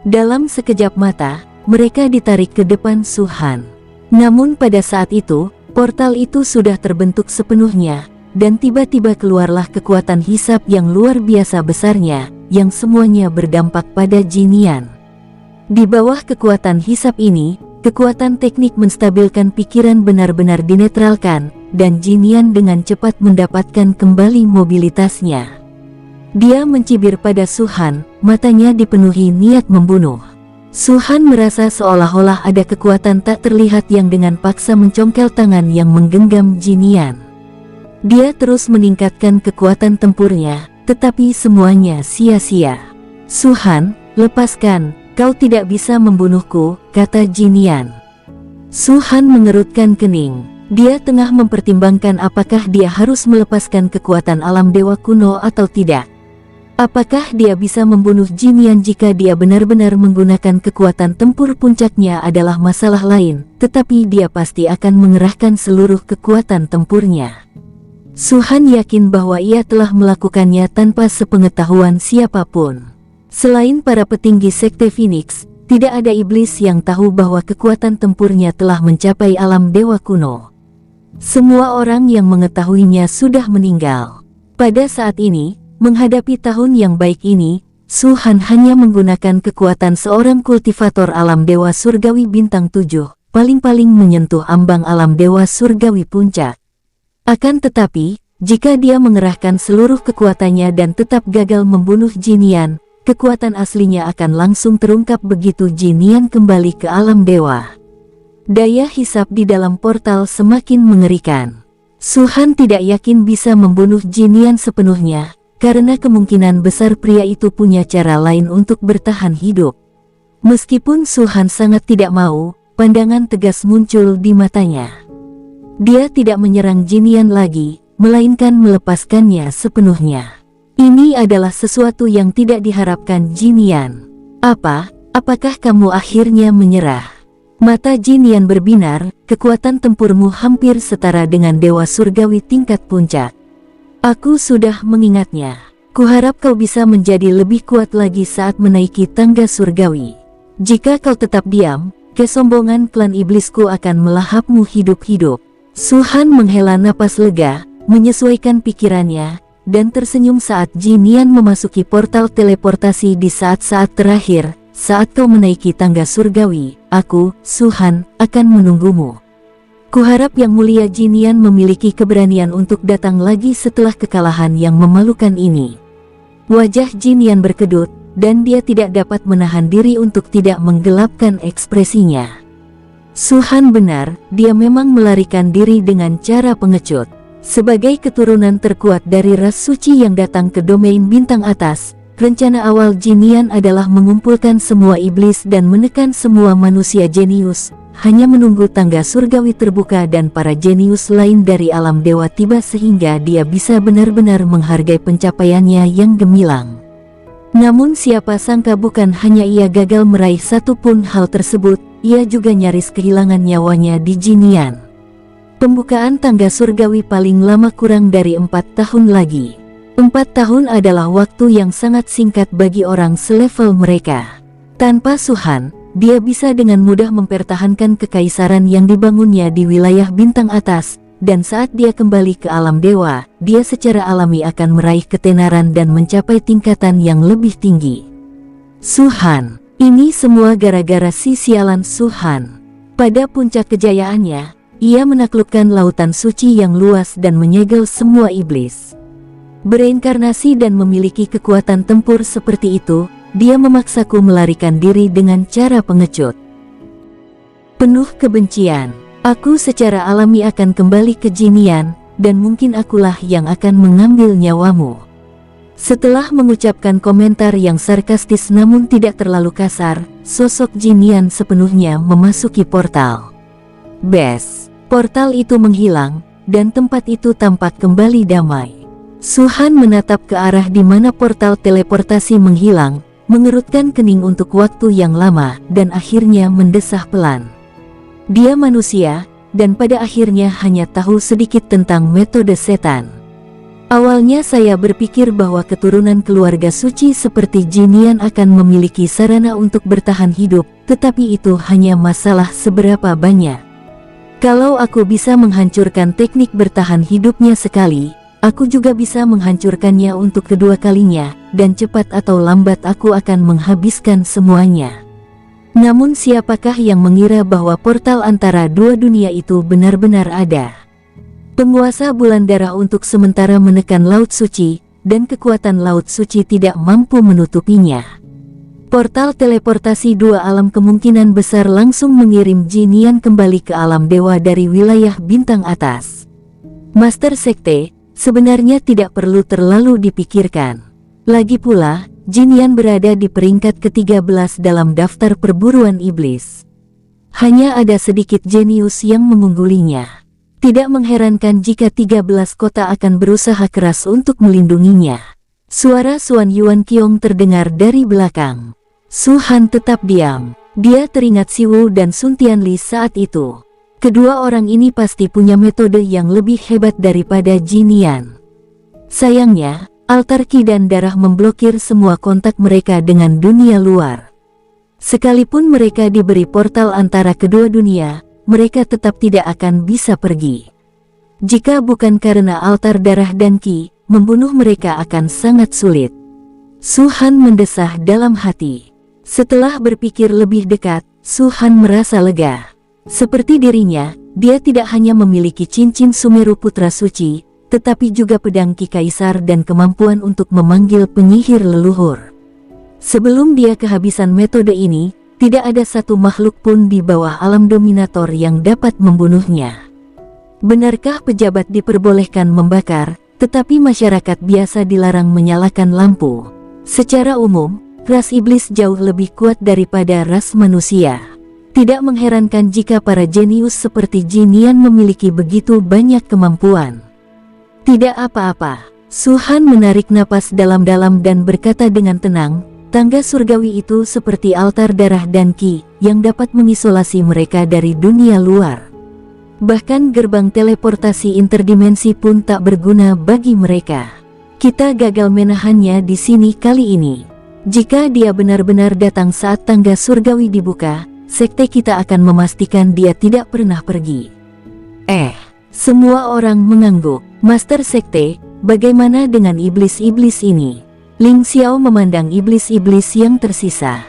Dalam sekejap mata, mereka ditarik ke depan Su-han. Namun pada saat itu, portal itu sudah terbentuk sepenuhnya, dan tiba-tiba keluarlah kekuatan hisap yang luar biasa besarnya, yang semuanya berdampak pada Jinian. Di bawah kekuatan hisap ini, kekuatan teknik menstabilkan pikiran benar-benar dinetralkan, dan Jinian dengan cepat mendapatkan kembali mobilitasnya. Dia mencibir pada Su-han, matanya dipenuhi niat membunuh. Su-han merasa seolah-olah ada kekuatan tak terlihat yang dengan paksa mencongkel tangan yang menggenggam Jinian. Dia terus meningkatkan kekuatan tempurnya, tetapi semuanya sia-sia. Su-han, lepaskan, kau tidak bisa membunuhku, kata Jinian. Su-han mengerutkan kening. Dia tengah mempertimbangkan apakah dia harus melepaskan kekuatan alam dewa kuno atau tidak. Apakah dia bisa membunuh Jinian jika dia benar-benar menggunakan kekuatan tempur puncaknya adalah masalah lain, tetapi dia pasti akan mengerahkan seluruh kekuatan tempurnya. Su-han yakin bahwa ia telah melakukannya tanpa sepengetahuan siapapun. Selain para petinggi Sekte Phoenix, tidak ada iblis yang tahu bahwa kekuatan tempurnya telah mencapai alam dewa kuno. Semua orang yang mengetahuinya sudah meninggal. Pada saat ini, menghadapi tahun yang baik ini, Su-han hanya menggunakan kekuatan seorang kultivator alam dewa surgawi bintang 7, paling-paling menyentuh ambang alam dewa surgawi puncak. Akan tetapi, Jika dia mengerahkan seluruh kekuatannya dan tetap gagal membunuh Jinian, kekuatan aslinya akan langsung terungkap begitu Jinian kembali ke alam dewa. Daya hisap di dalam portal semakin mengerikan. Su Han tidak yakin bisa membunuh Jinian sepenuhnya, karena kemungkinan besar pria itu punya cara lain untuk bertahan hidup. Meskipun Su Han sangat tidak mau, pandangan tegas muncul di matanya. Dia tidak menyerang Jinian lagi, melainkan melepaskannya sepenuhnya. Ini adalah sesuatu yang tidak diharapkan Jinian. Apakah kamu akhirnya menyerah? Mata Jinian berbinar, kekuatan tempurmu hampir setara dengan dewa surgawi tingkat puncak. Aku sudah mengingatnya. Kuharap kau bisa menjadi lebih kuat lagi saat menaiki tangga surgawi. Jika kau tetap diam, kesombongan klan iblisku akan melahapmu hidup-hidup. Su Han menghela napas lega, menyesuaikan pikirannya, dan tersenyum saat Jinian memasuki portal teleportasi di saat-saat terakhir. Saat kau menaiki tangga surgawi, aku, Su Han, akan menunggumu. Kuharap Yang Mulia Jinian memiliki keberanian untuk datang lagi setelah kekalahan yang memalukan ini. Wajah Jinian berkedut, dan dia tidak dapat menahan diri untuk tidak menggelapkan ekspresinya. Su Han benar, dia memang melarikan diri dengan cara pengecut. Sebagai keturunan terkuat dari ras suci yang datang ke domain bintang atas, rencana awal Jinian adalah mengumpulkan semua iblis dan menekan semua manusia jenius, hanya menunggu tangga surgawi terbuka dan para jenius lain dari alam dewa tiba sehingga dia bisa benar-benar menghargai pencapaiannya yang gemilang. Namun siapa sangka bukan hanya ia gagal meraih satu pun hal tersebut, ia juga nyaris kehilangan nyawanya di Jinian. Pembukaan tangga surgawi paling lama kurang dari 4 tahun lagi. 4 tahun adalah waktu yang sangat singkat bagi orang selevel mereka. Tanpa Su Han, dia bisa dengan mudah mempertahankan kekaisaran yang dibangunnya di wilayah bintang atas, dan saat dia kembali ke alam dewa, dia secara alami akan meraih ketenaran dan mencapai tingkatan yang lebih tinggi. Su Han, ini semua gara-gara si sialan Su Han. Pada puncak kejayaannya, ia menaklukkan lautan suci yang luas dan menyegel semua iblis. Bereinkarnasi dan memiliki kekuatan tempur seperti itu, dia memaksaku melarikan diri dengan cara pengecut. Penuh kebencian, aku secara alami akan kembali ke Jinian, dan mungkin akulah yang akan mengambil nyawamu. Setelah mengucapkan komentar yang sarkastis namun tidak terlalu kasar, sosok Jinian sepenuhnya memasuki portal. Portal itu menghilang, dan tempat itu tampak kembali damai. Su Han menatap ke arah di mana portal teleportasi menghilang, mengerutkan kening untuk waktu yang lama, dan akhirnya mendesah pelan. Dia manusia, dan pada akhirnya hanya tahu sedikit tentang metode setan. Awalnya saya berpikir bahwa keturunan keluarga suci seperti Jinian akan memiliki sarana untuk bertahan hidup, tetapi itu hanya masalah seberapa banyak. Kalau aku bisa menghancurkan teknik bertahan hidupnya sekali, aku juga bisa menghancurkannya untuk kedua kalinya, dan cepat atau lambat aku akan menghabiskan semuanya. Namun siapakah yang mengira bahwa portal antara dua dunia itu benar-benar ada? Penguasa bulan darah untuk sementara menekan Laut Suci, dan kekuatan Laut Suci tidak mampu menutupinya. Portal teleportasi dua alam kemungkinan besar langsung mengirim Jinian kembali ke alam dewa dari wilayah bintang atas. Master Sekte, sebenarnya tidak perlu terlalu dipikirkan. Lagi pula, Jinian berada di peringkat ke-13 dalam daftar perburuan iblis. Hanya ada sedikit jenius yang mengunggulinya. Tidak mengherankan jika 13 kota akan berusaha keras untuk melindunginya. Suara Suan Yuan Qiong terdengar dari belakang. Su Han tetap diam. Dia teringat Siwu dan Sun Tianli saat itu. Kedua orang ini pasti punya metode yang lebih hebat daripada Jinian. Sayangnya, altar Qi dan darah memblokir semua kontak mereka dengan dunia luar. Sekalipun mereka diberi portal antara kedua dunia, mereka tetap tidak akan bisa pergi. Jika bukan karena altar darah dan Qi, membunuh mereka akan sangat sulit. Su Han mendesah dalam hati. Setelah berpikir lebih dekat, Su Han merasa lega. Seperti dirinya, dia tidak hanya memiliki cincin Sumeru Putra Suci, tetapi juga pedang Ki Kaisar dan kemampuan untuk memanggil penyihir leluhur. Sebelum dia kehabisan metode ini, tidak ada satu makhluk pun di bawah alam dominator yang dapat membunuhnya. Benarkah pejabat diperbolehkan membakar, tetapi masyarakat biasa dilarang menyalakan lampu? Secara umum, ras iblis jauh lebih kuat daripada ras manusia. Tidak mengherankan jika para jenius seperti Jinian memiliki begitu banyak kemampuan. Tidak apa-apa, Su Han menarik napas dalam-dalam dan berkata dengan tenang, tangga surgawi itu seperti altar darah dan ki, yang dapat mengisolasi mereka dari dunia luar. Bahkan gerbang teleportasi interdimensi pun tak berguna bagi mereka. Kita gagal menahannya di sini kali ini. Jika dia benar-benar datang saat tangga surgawi dibuka, sekte kita akan memastikan dia tidak pernah pergi. Semua orang mengangguk. Master Sekte, bagaimana dengan iblis-iblis ini? Ling Xiao memandang iblis-iblis yang tersisa.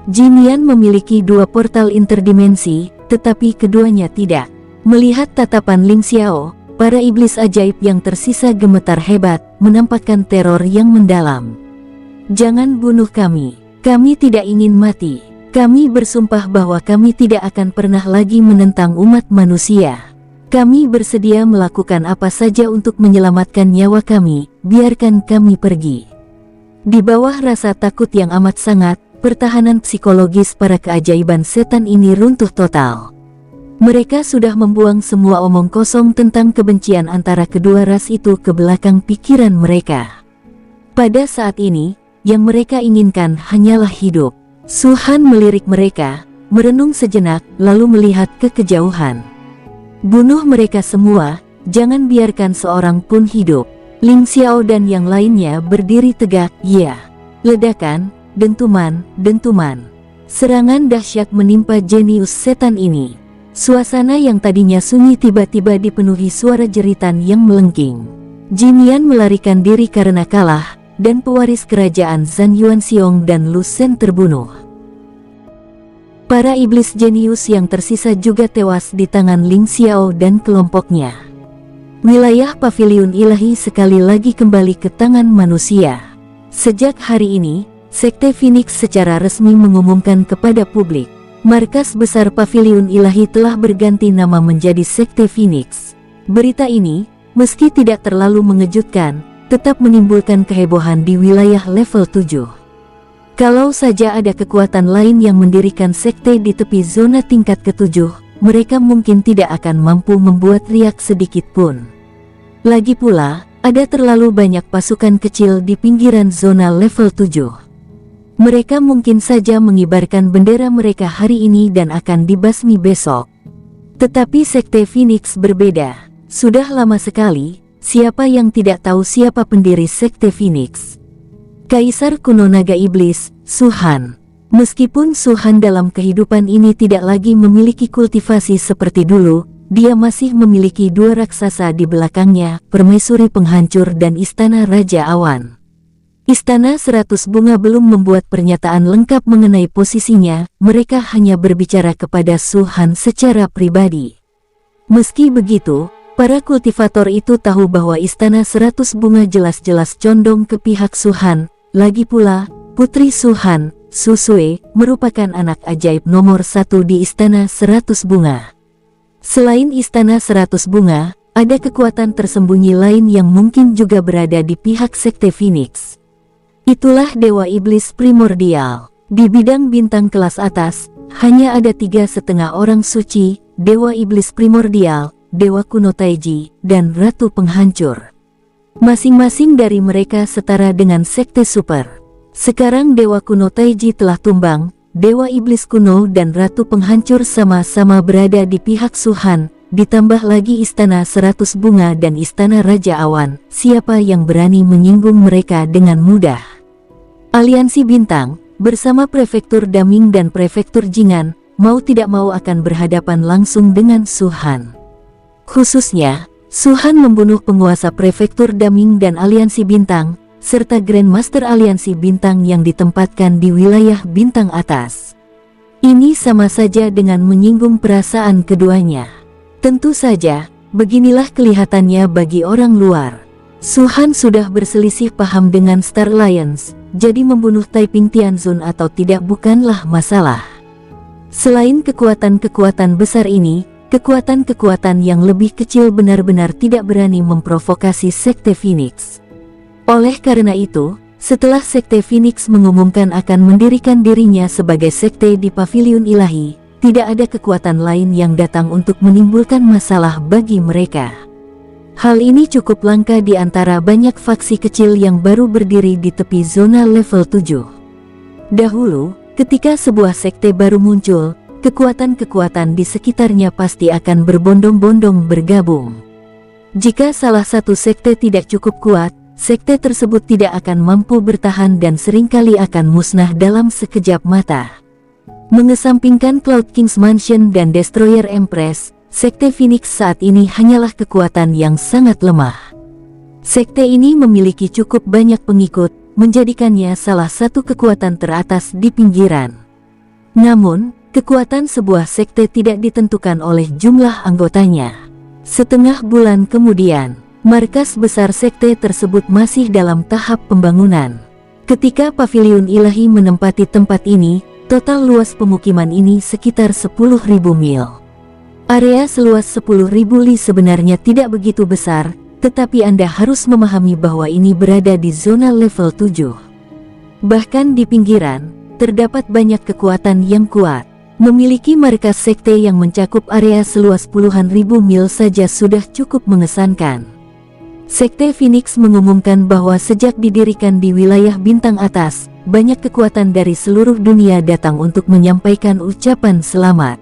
Jinian memiliki 2 portal interdimensi, tetapi keduanya tidak. Melihat tatapan Ling Xiao, para iblis ajaib yang tersisa gemetar hebat, menampakkan teror yang mendalam. Jangan bunuh kami tidak ingin mati. Kami bersumpah bahwa kami tidak akan pernah lagi menentang umat manusia. Kami bersedia melakukan apa saja untuk menyelamatkan nyawa kami, biarkan kami pergi. Di bawah rasa takut yang amat sangat, pertahanan psikologis para keajaiban setan ini runtuh total. Mereka sudah membuang semua omong kosong tentang kebencian antara kedua ras itu ke belakang pikiran mereka. Pada saat ini, yang mereka inginkan hanyalah hidup. Su Han melirik mereka, merenung sejenak, lalu melihat ke kejauhan. Bunuh mereka semua, jangan biarkan seorang pun hidup. Ling Xiao dan yang lainnya berdiri tegak, ya. Ledakan, dentuman. Serangan dahsyat menimpa jenius setan ini. Suasana yang tadinya sunyi tiba-tiba dipenuhi suara jeritan yang melengking. Jinian melarikan diri karena kalah, dan pewaris kerajaan Zhan Yuanxiong dan Lu Shen terbunuh. Para iblis jenius yang tersisa juga tewas di tangan Ling Xiao dan kelompoknya. Wilayah paviliun ilahi sekali lagi kembali ke tangan manusia. Sejak hari ini, Sekte Phoenix secara resmi mengumumkan kepada publik, markas besar paviliun ilahi telah berganti nama menjadi Sekte Phoenix. Berita ini, meski tidak terlalu mengejutkan, tetap menimbulkan kehebohan di wilayah level 7. Kalau saja ada kekuatan lain yang mendirikan sekte di tepi zona tingkat ke-7, mereka mungkin tidak akan mampu membuat riak sedikit pun. Lagi pula, ada terlalu banyak pasukan kecil di pinggiran zona level 7. Mereka mungkin saja mengibarkan bendera mereka hari ini dan akan dibasmi besok. Tetapi Sekte Phoenix berbeda. Sudah lama sekali, siapa yang tidak tahu siapa pendiri Sekte Phoenix? Kaisar kuno naga iblis, Su Han. Meskipun Su Han dalam kehidupan ini tidak lagi memiliki kultivasi seperti dulu, dia masih memiliki 2 raksasa di belakangnya, permaisuri penghancur dan istana Raja Awan. Istana 100 Bunga belum membuat pernyataan lengkap mengenai posisinya, mereka hanya berbicara kepada Su Han secara pribadi. Meski begitu, para kultivator itu tahu bahwa Istana 100 Bunga jelas-jelas condong ke pihak Su Han. Lagi pula, Putri Su Han, Su Sui, merupakan anak ajaib nomor 1 di Istana 100 Bunga. Selain Istana 100 Bunga, ada kekuatan tersembunyi lain yang mungkin juga berada di pihak Sekte Phoenix. Itulah Dewa Iblis Primordial. Di bidang bintang kelas atas, hanya ada 3,5 orang suci, Dewa Iblis Primordial, Dewa Kuno Taiji, dan Ratu Penghancur. Masing-masing dari mereka setara dengan sekte super. Sekarang Dewa Kuno Taiji telah tumbang, Dewa Iblis Kuno dan Ratu Penghancur sama-sama berada di pihak Su Han, ditambah lagi Istana 100 Bunga dan Istana Raja Awan. Siapa yang berani menyinggung mereka dengan mudah? Aliansi Bintang, bersama Prefektur Daming dan Prefektur Jingan, mau tidak mau akan berhadapan langsung dengan Su Han. Khususnya, Su Han membunuh penguasa Prefektur Daming dan Aliansi Bintang, serta Grandmaster Aliansi Bintang yang ditempatkan di wilayah bintang atas. Ini sama saja dengan menyinggung perasaan keduanya. Tentu saja, Beginilah kelihatannya bagi orang luar. Su-han sudah berselisih paham dengan Star Alliance, jadi membunuh Taiping Tianzun atau tidak bukanlah masalah. Selain kekuatan-kekuatan besar ini, kekuatan-kekuatan yang lebih kecil benar-benar tidak berani memprovokasi Sekte Phoenix. Oleh karena itu, setelah Sekte Phoenix mengumumkan akan mendirikan dirinya sebagai sekte di Paviliun Ilahi, tidak ada kekuatan lain yang datang untuk menimbulkan masalah bagi mereka. Hal ini cukup langka di antara banyak faksi kecil yang baru berdiri di tepi zona level 7. Dahulu, ketika sebuah sekte baru muncul, kekuatan-kekuatan di sekitarnya pasti akan berbondong-bondong bergabung. Jika salah satu sekte tidak cukup kuat, sekte tersebut tidak akan mampu bertahan dan seringkali akan musnah dalam sekejap mata. Mengesampingkan Cloud King's Mansion dan Destroyer Empress, Sekte Phoenix saat ini hanyalah kekuatan yang sangat lemah. Sekte ini memiliki cukup banyak pengikut, menjadikannya salah satu kekuatan teratas di pinggiran. Namun, kekuatan sebuah sekte tidak ditentukan oleh jumlah anggotanya. Setengah bulan kemudian, markas besar sekte tersebut masih dalam tahap pembangunan. Ketika Paviliun Ilahi menempati tempat ini, total luas pemukiman ini sekitar 10.000 mil. Area seluas 10.000 li sebenarnya tidak begitu besar, tetapi Anda harus memahami bahwa ini berada di zona level 7. Bahkan di pinggiran, terdapat banyak kekuatan yang kuat. Memiliki markas sekte yang mencakup area seluas puluhan ribu mil saja sudah cukup mengesankan. Sekte Phoenix mengumumkan bahwa sejak didirikan di wilayah bintang atas, banyak kekuatan dari seluruh dunia datang untuk menyampaikan ucapan selamat.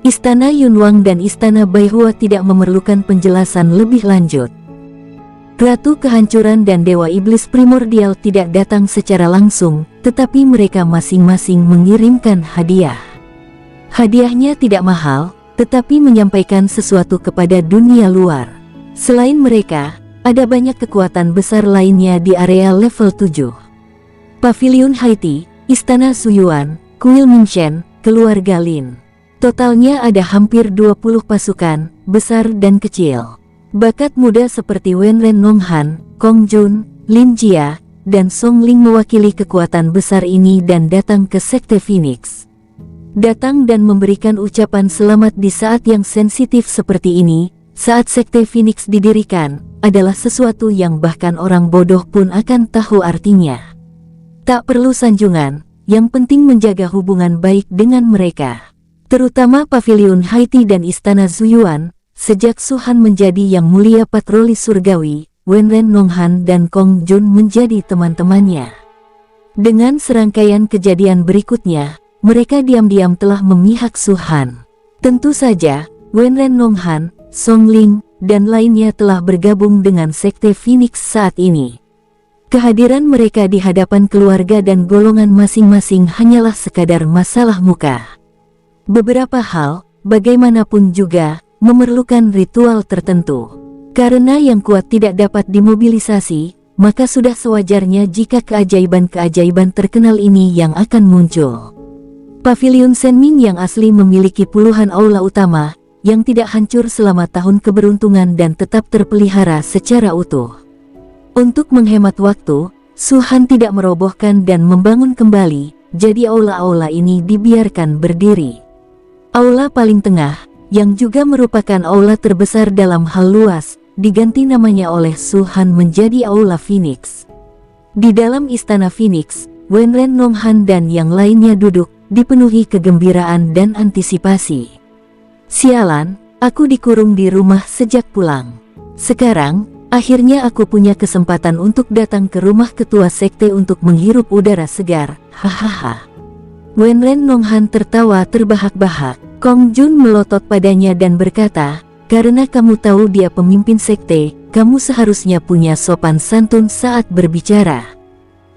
Istana Yunwang dan Istana Baihua tidak memerlukan penjelasan lebih lanjut. Ratu Kehancuran dan Dewa Iblis Primordial tidak datang secara langsung, tetapi mereka masing-masing mengirimkan hadiah. Hadiahnya tidak mahal, tetapi menyampaikan sesuatu kepada dunia luar. Selain mereka, ada banyak kekuatan besar lainnya di area level 7. Paviliun Haiti, Istana Suyuan, Kuil Mingshen, Keluarga Lin. Totalnya ada hampir 20 pasukan, besar dan kecil. Bakat muda seperti Wenren Nonghan, Kong Jun, Lin Jia, dan Song Ling mewakili kekuatan besar ini dan datang ke Sekte Phoenix. Datang dan memberikan ucapan selamat di saat yang sensitif seperti ini, saat Sekte Phoenix didirikan, adalah sesuatu yang bahkan orang bodoh pun akan tahu artinya. Tak perlu sanjungan, yang penting menjaga hubungan baik dengan mereka. Terutama Paviliun Haiti dan Istana Zuyuan, sejak Su-han menjadi yang mulia patroli surgawi, Wenren Nonghan dan Kong Jun menjadi teman-temannya. Dengan serangkaian kejadian berikutnya, mereka diam-diam telah memihak Su-han. Tentu saja, Wenren Nonghan, Song Ling, dan lainnya telah bergabung dengan Sekte Phoenix saat ini. Kehadiran mereka di hadapan keluarga dan golongan masing-masing hanyalah sekadar masalah muka. Beberapa hal, bagaimanapun juga, memerlukan ritual tertentu. Karena yang kuat tidak dapat dimobilisasi, maka sudah sewajarnya jika keajaiban-keajaiban terkenal ini yang akan muncul. Paviliun Senming yang asli memiliki puluhan aula utama, yang tidak hancur selama tahun keberuntungan dan tetap terpelihara secara utuh. Untuk menghemat waktu, Su-han tidak merobohkan dan membangun kembali, jadi aula-aula ini dibiarkan berdiri. Aula paling tengah, yang juga merupakan aula terbesar dalam hal luas, diganti namanya oleh Su-han menjadi Aula Phoenix. Di dalam Istana Phoenix, Wenren Nonghan dan yang lainnya duduk, dipenuhi kegembiraan dan antisipasi. Sialan, aku dikurung di rumah sejak pulang. Sekarang, akhirnya aku punya kesempatan untuk datang ke rumah ketua sekte untuk menghirup udara segar, hahaha. Wenren Nonghan tertawa terbahak-bahak. Kong Jun melotot padanya dan berkata, karena kamu tahu dia pemimpin sekte, kamu seharusnya punya sopan santun saat berbicara.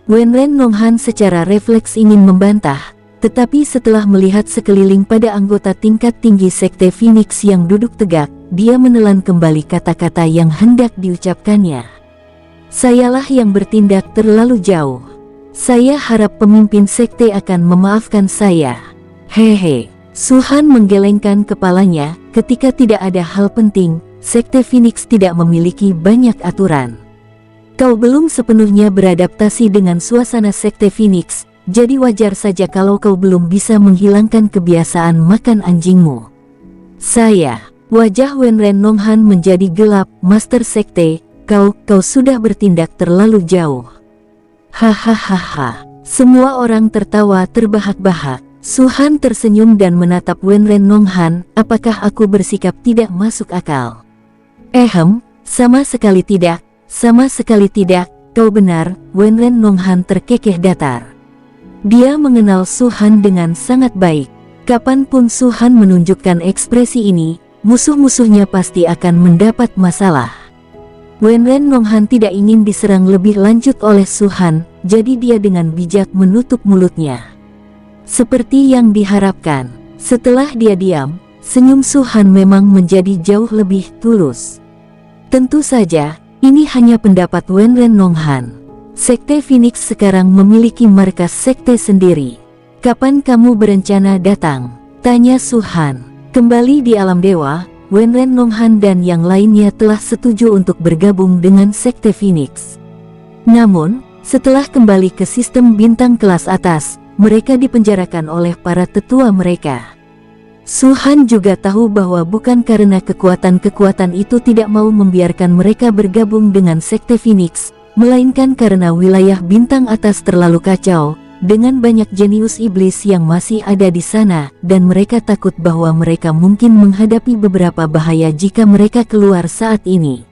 Wenren Nonghan secara refleks ingin membantah, tetapi setelah melihat sekeliling pada anggota tingkat tinggi Sekte Phoenix yang duduk tegak, dia menelan kembali kata-kata yang hendak diucapkannya. Sayalah yang bertindak terlalu jauh. Saya harap pemimpin sekte akan memaafkan saya. Hehe. Su-han menggelengkan kepalanya, ketika tidak ada hal penting, Sekte Phoenix tidak memiliki banyak aturan. Kau belum sepenuhnya beradaptasi dengan suasana Sekte Phoenix, jadi wajar saja kalau kau belum bisa menghilangkan kebiasaan makan anjingmu. Wajah Wenren Nonghan menjadi gelap. Master Sekte, kau sudah bertindak terlalu jauh. Hahaha. Semua orang tertawa terbahak-bahak. Su-han tersenyum dan menatap Wenren Nonghan. Apakah aku bersikap tidak masuk akal? Sama sekali tidak. Sama sekali tidak. Kau benar. Wenren Nonghan terkekeh datar. Dia mengenal Su-han dengan sangat baik. Kapanpun Su-han menunjukkan ekspresi ini, musuh-musuhnya pasti akan mendapat masalah. Wenren Nonghan tidak ingin diserang lebih lanjut oleh Su-han, jadi dia dengan bijak menutup mulutnya. Seperti yang diharapkan, setelah dia diam, senyum Su-han memang menjadi jauh lebih tulus. Tentu saja, ini hanya pendapat Wenren Nonghan. Sekte Phoenix sekarang memiliki markas sekte sendiri. Kapan kamu berencana datang? Tanya Su-han. Kembali di alam dewa, Wenren Nonghan dan yang lainnya telah setuju untuk bergabung dengan Sekte Phoenix. Namun, setelah kembali ke sistem bintang kelas atas, mereka dipenjarakan oleh para tetua mereka. Su-han juga tahu bahwa bukan karena kekuatan-kekuatan itu tidak mau membiarkan mereka bergabung dengan Sekte Phoenix, melainkan karena wilayah bintang atas terlalu kacau, dengan banyak jenius iblis yang masih ada di sana, dan mereka takut bahwa mereka mungkin menghadapi beberapa bahaya jika mereka keluar saat ini.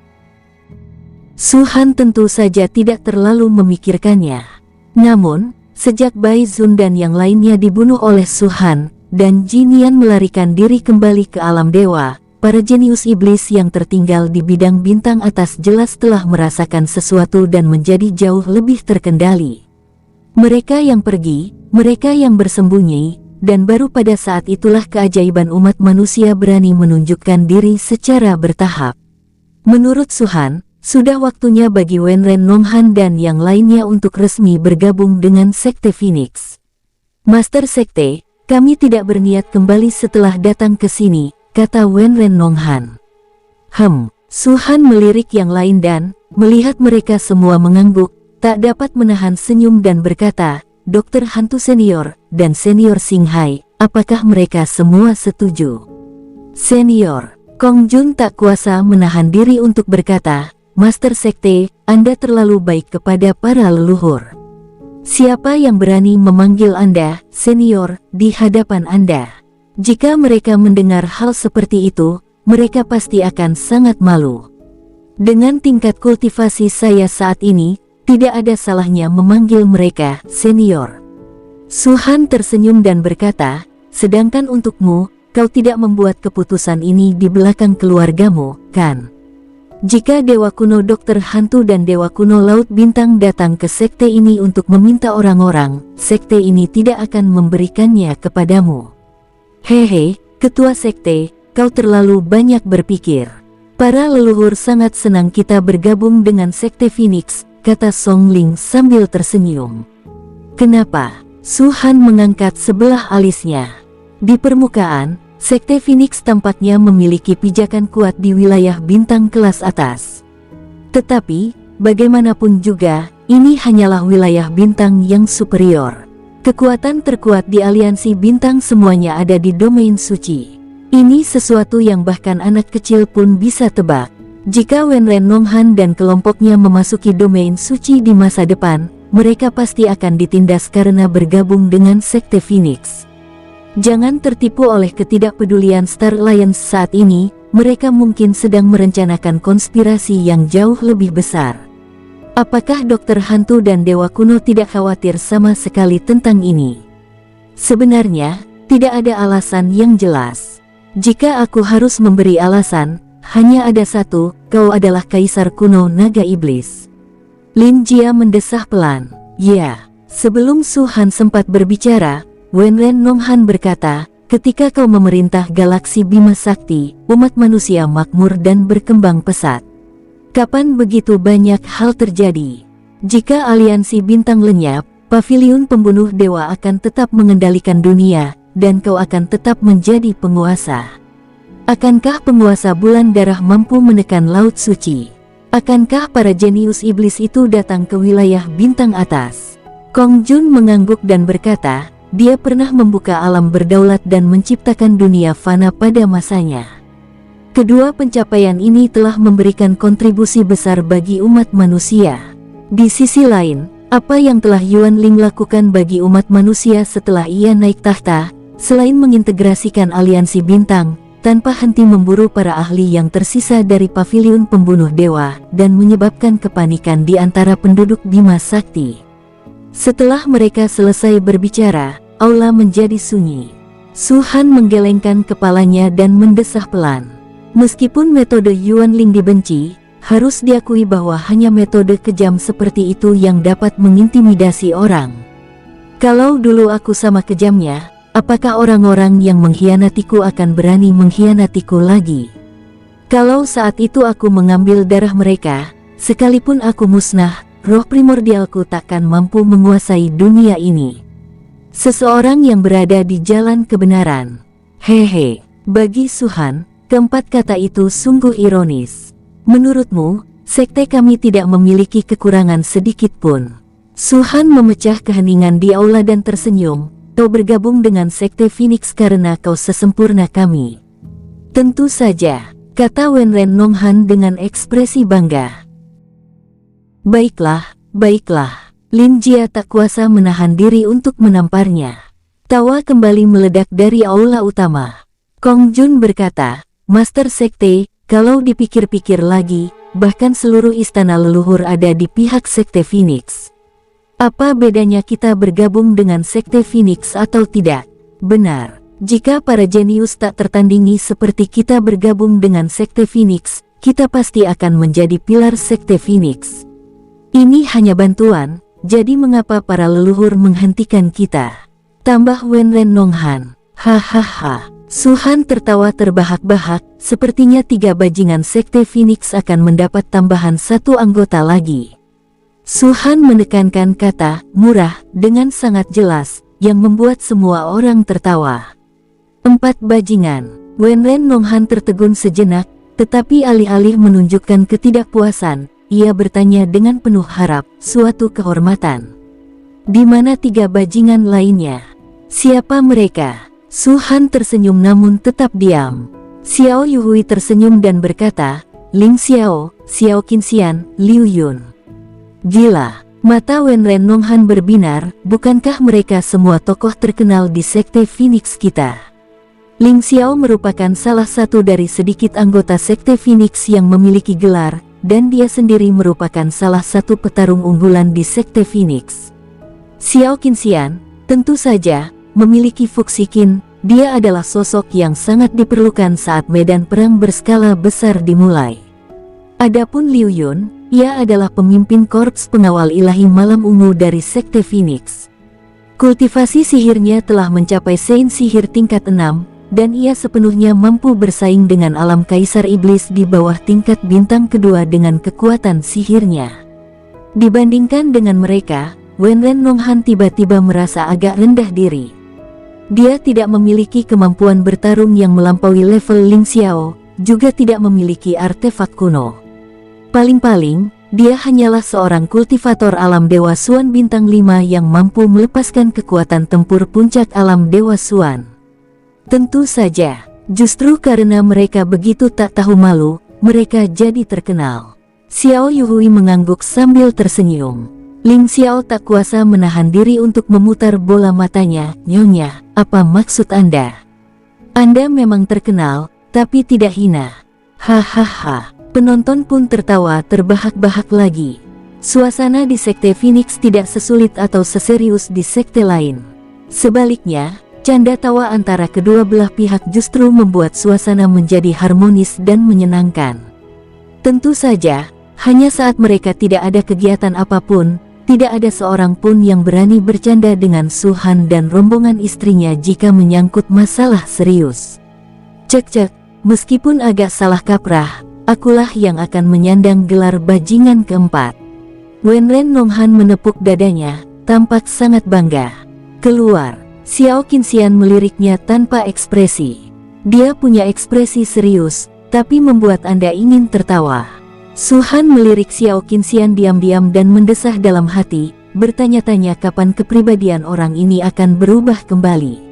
Su-han tentu saja tidak terlalu memikirkannya. Namun, sejak Bai Zun dan yang lainnya dibunuh oleh Su-han, dan Jinian melarikan diri kembali ke alam dewa, para jenius iblis yang tertinggal di bidang bintang atas jelas telah merasakan sesuatu dan menjadi jauh lebih terkendali. Mereka yang pergi, mereka yang bersembunyi, dan baru pada saat itulah keajaiban umat manusia berani menunjukkan diri secara bertahap. Menurut Su-han, sudah waktunya bagi Wenren Nonghan dan yang lainnya untuk resmi bergabung dengan Sekte Phoenix. Master Sekte, kami tidak berniat kembali setelah datang ke sini, kata Wenren Nonghan. Su-han melirik yang lain dan, melihat mereka semua mengangguk, tak dapat menahan senyum dan berkata, Dokter Hantu Senior dan Senior Singhai, apakah mereka semua setuju? Senior, Kong Jun tak kuasa menahan diri untuk berkata, Master Sekte, Anda terlalu baik kepada para leluhur. Siapa yang berani memanggil Anda, Senior, di hadapan Anda? Jika mereka mendengar hal seperti itu, mereka pasti akan sangat malu. Dengan tingkat kultivasi saya saat ini, tidak ada salahnya memanggil mereka Senior. Su-han tersenyum dan berkata, sedangkan untukmu, kau tidak membuat keputusan ini di belakang keluargamu, kan? Jika Dewa Kuno Dokter Hantu dan Dewa Kuno Laut Bintang datang ke sekte ini untuk meminta orang-orang, sekte ini tidak akan memberikannya kepadamu. Hehe, ketua sekte, kau terlalu banyak berpikir. Para leluhur sangat senang kita bergabung dengan Sekte Phoenix, kata Song Ling sambil tersenyum. Kenapa? Su-han mengangkat sebelah alisnya. Di permukaan, Sekte Phoenix tampaknya memiliki pijakan kuat di wilayah bintang kelas atas. Tetapi, bagaimanapun juga, ini hanyalah wilayah bintang yang superior. Kekuatan terkuat di aliansi bintang semuanya ada di domain suci. Ini sesuatu yang bahkan anak kecil pun bisa tebak. Jika Wenren Nonghan dan kelompoknya memasuki domain suci di masa depan, mereka pasti akan ditindas karena bergabung dengan Sekte Phoenix. Jangan tertipu oleh ketidakpedulian Star Alliance saat ini, mereka mungkin sedang merencanakan konspirasi yang jauh lebih besar. Apakah Dokter Hantu dan Dewa Kuno tidak khawatir sama sekali tentang ini? Sebenarnya, tidak ada alasan yang jelas. Jika aku harus memberi alasan, hanya ada satu, kau adalah Kaisar Kuno Naga Iblis. Lin Jia mendesah pelan. Ya, sebelum Su-han sempat berbicara, Wenren Nonghan berkata, ketika kau memerintah galaksi Bima Sakti, umat manusia makmur dan berkembang pesat. Kapan begitu banyak hal terjadi? Jika aliansi bintang lenyap, pavilion pembunuh dewa akan tetap mengendalikan dunia, dan kau akan tetap menjadi penguasa. Akankah penguasa bulan darah mampu menekan laut suci? Akankah para jenius iblis itu datang ke wilayah bintang atas? Kong Jun mengangguk dan berkata, dia pernah membuka alam berdaulat dan menciptakan dunia fana pada masanya. Kedua pencapaian ini telah memberikan kontribusi besar bagi umat manusia. Di sisi lain, apa yang telah Yuan Ling lakukan bagi umat manusia setelah ia naik tahta, selain mengintegrasikan aliansi bintang, tanpa henti memburu para ahli yang tersisa dari paviliun pembunuh dewa, dan menyebabkan kepanikan di antara penduduk Bima Sakti. Setelah mereka selesai berbicara, aula menjadi sunyi. Su Han menggelengkan kepalanya dan mendesah pelan. Meskipun metode Yuan Ling dibenci, harus diakui bahwa hanya metode kejam seperti itu yang dapat mengintimidasi orang. Kalau dulu aku sama kejamnya, apakah orang-orang yang mengkhianatiku akan berani mengkhianatiku lagi? Kalau saat itu aku mengambil darah mereka, sekalipun aku musnah, roh primordialku takkan mampu menguasai dunia ini. Seseorang yang berada di jalan kebenaran. Hehe, bagi Su Han, keempat kata itu sungguh ironis. Menurutmu, sekte kami tidak memiliki kekurangan sedikit pun. Su Han memecah keheningan di aula dan tersenyum. Kau bergabung dengan sekte Phoenix karena kau sesempurna kami. Tentu saja, kata Wenren Nonghan dengan ekspresi bangga. Baiklah, baiklah. Lin Jia tak kuasa menahan diri untuk menamparnya. Tawa kembali meledak dari aula utama. Kong Jun berkata, Master Sekte, kalau dipikir-pikir lagi, bahkan seluruh istana leluhur ada di pihak sekte Phoenix. Apa bedanya kita bergabung dengan sekte Phoenix atau tidak? Benar, jika para jenius tak tertandingi seperti kita bergabung dengan sekte Phoenix, kita pasti akan menjadi pilar sekte Phoenix. Ini hanya bantuan, jadi mengapa para leluhur menghentikan kita? Tambah Wenren Nonghan. Hahaha. Su Han tertawa terbahak-bahak, sepertinya 3 bajingan sekte Phoenix akan mendapat tambahan 1 anggota lagi. Su Han menekankan kata murah dengan sangat jelas, yang membuat semua orang tertawa. 4 bajingan. Wenren Nonghan tertegun sejenak, tetapi alih-alih menunjukkan ketidakpuasan, ia bertanya dengan penuh harap, suatu kehormatan. Di mana 3 bajingan lainnya? Siapa mereka? Su Han tersenyum namun tetap diam. Xiao Yuhui tersenyum dan berkata, Ling Xiao, Xiao Qinxian, Liu Yun. Gila, mata Wenren Nonghan berbinar, bukankah mereka semua tokoh terkenal di sekte Phoenix kita? Ling Xiao merupakan salah satu dari sedikit anggota sekte Phoenix yang memiliki gelar, dan dia sendiri merupakan salah satu petarung unggulan di sekte Phoenix. Xiao Qinxian, tentu saja, memiliki Fuxi Qin, dia adalah sosok yang sangat diperlukan saat medan perang berskala besar dimulai. Adapun Liu Yun, ia adalah pemimpin korps pengawal ilahi malam ungu dari sekte Phoenix. Kultivasi sihirnya telah mencapai Sein sihir tingkat 6, dan ia sepenuhnya mampu bersaing dengan alam kaisar iblis di bawah tingkat bintang kedua dengan kekuatan sihirnya. Dibandingkan dengan mereka, Wenren Nonghan tiba-tiba merasa agak rendah diri. Dia tidak memiliki kemampuan bertarung yang melampaui level Ling Xiao, juga tidak memiliki artefak kuno. Paling-paling, dia hanyalah seorang kultivator alam Dewa Suan bintang 5 yang mampu melepaskan kekuatan tempur puncak alam Dewa Suan. Tentu saja, justru karena mereka begitu tak tahu malu, mereka jadi terkenal. Xiao Yuhui mengangguk sambil tersenyum. Ling Xiao tak kuasa menahan diri untuk memutar bola matanya. Nyonya, apa maksud Anda? Anda memang terkenal, tapi tidak hina. Hahaha. Penonton pun tertawa terbahak-bahak lagi. Suasana di sekte Phoenix tidak sesulit atau seserius di sekte lain. Sebaliknya, canda tawa antara kedua belah pihak justru membuat suasana menjadi harmonis dan menyenangkan. Tentu saja, hanya saat mereka tidak ada kegiatan apapun, tidak ada seorang pun yang berani bercanda dengan Su Han dan rombongan istrinya jika menyangkut masalah serius. Cek-cek, meskipun agak salah kaprah, akulah yang akan menyandang gelar bajingan keempat. Wenren Nonghan menepuk dadanya, tampak sangat bangga. Keluar, Xiao Qinxian meliriknya tanpa ekspresi. Dia punya ekspresi serius, tapi membuat Anda ingin tertawa. Su Han melirik Xiao Qinxian diam-diam dan mendesah dalam hati, bertanya-tanya kapan kepribadian orang ini akan berubah kembali.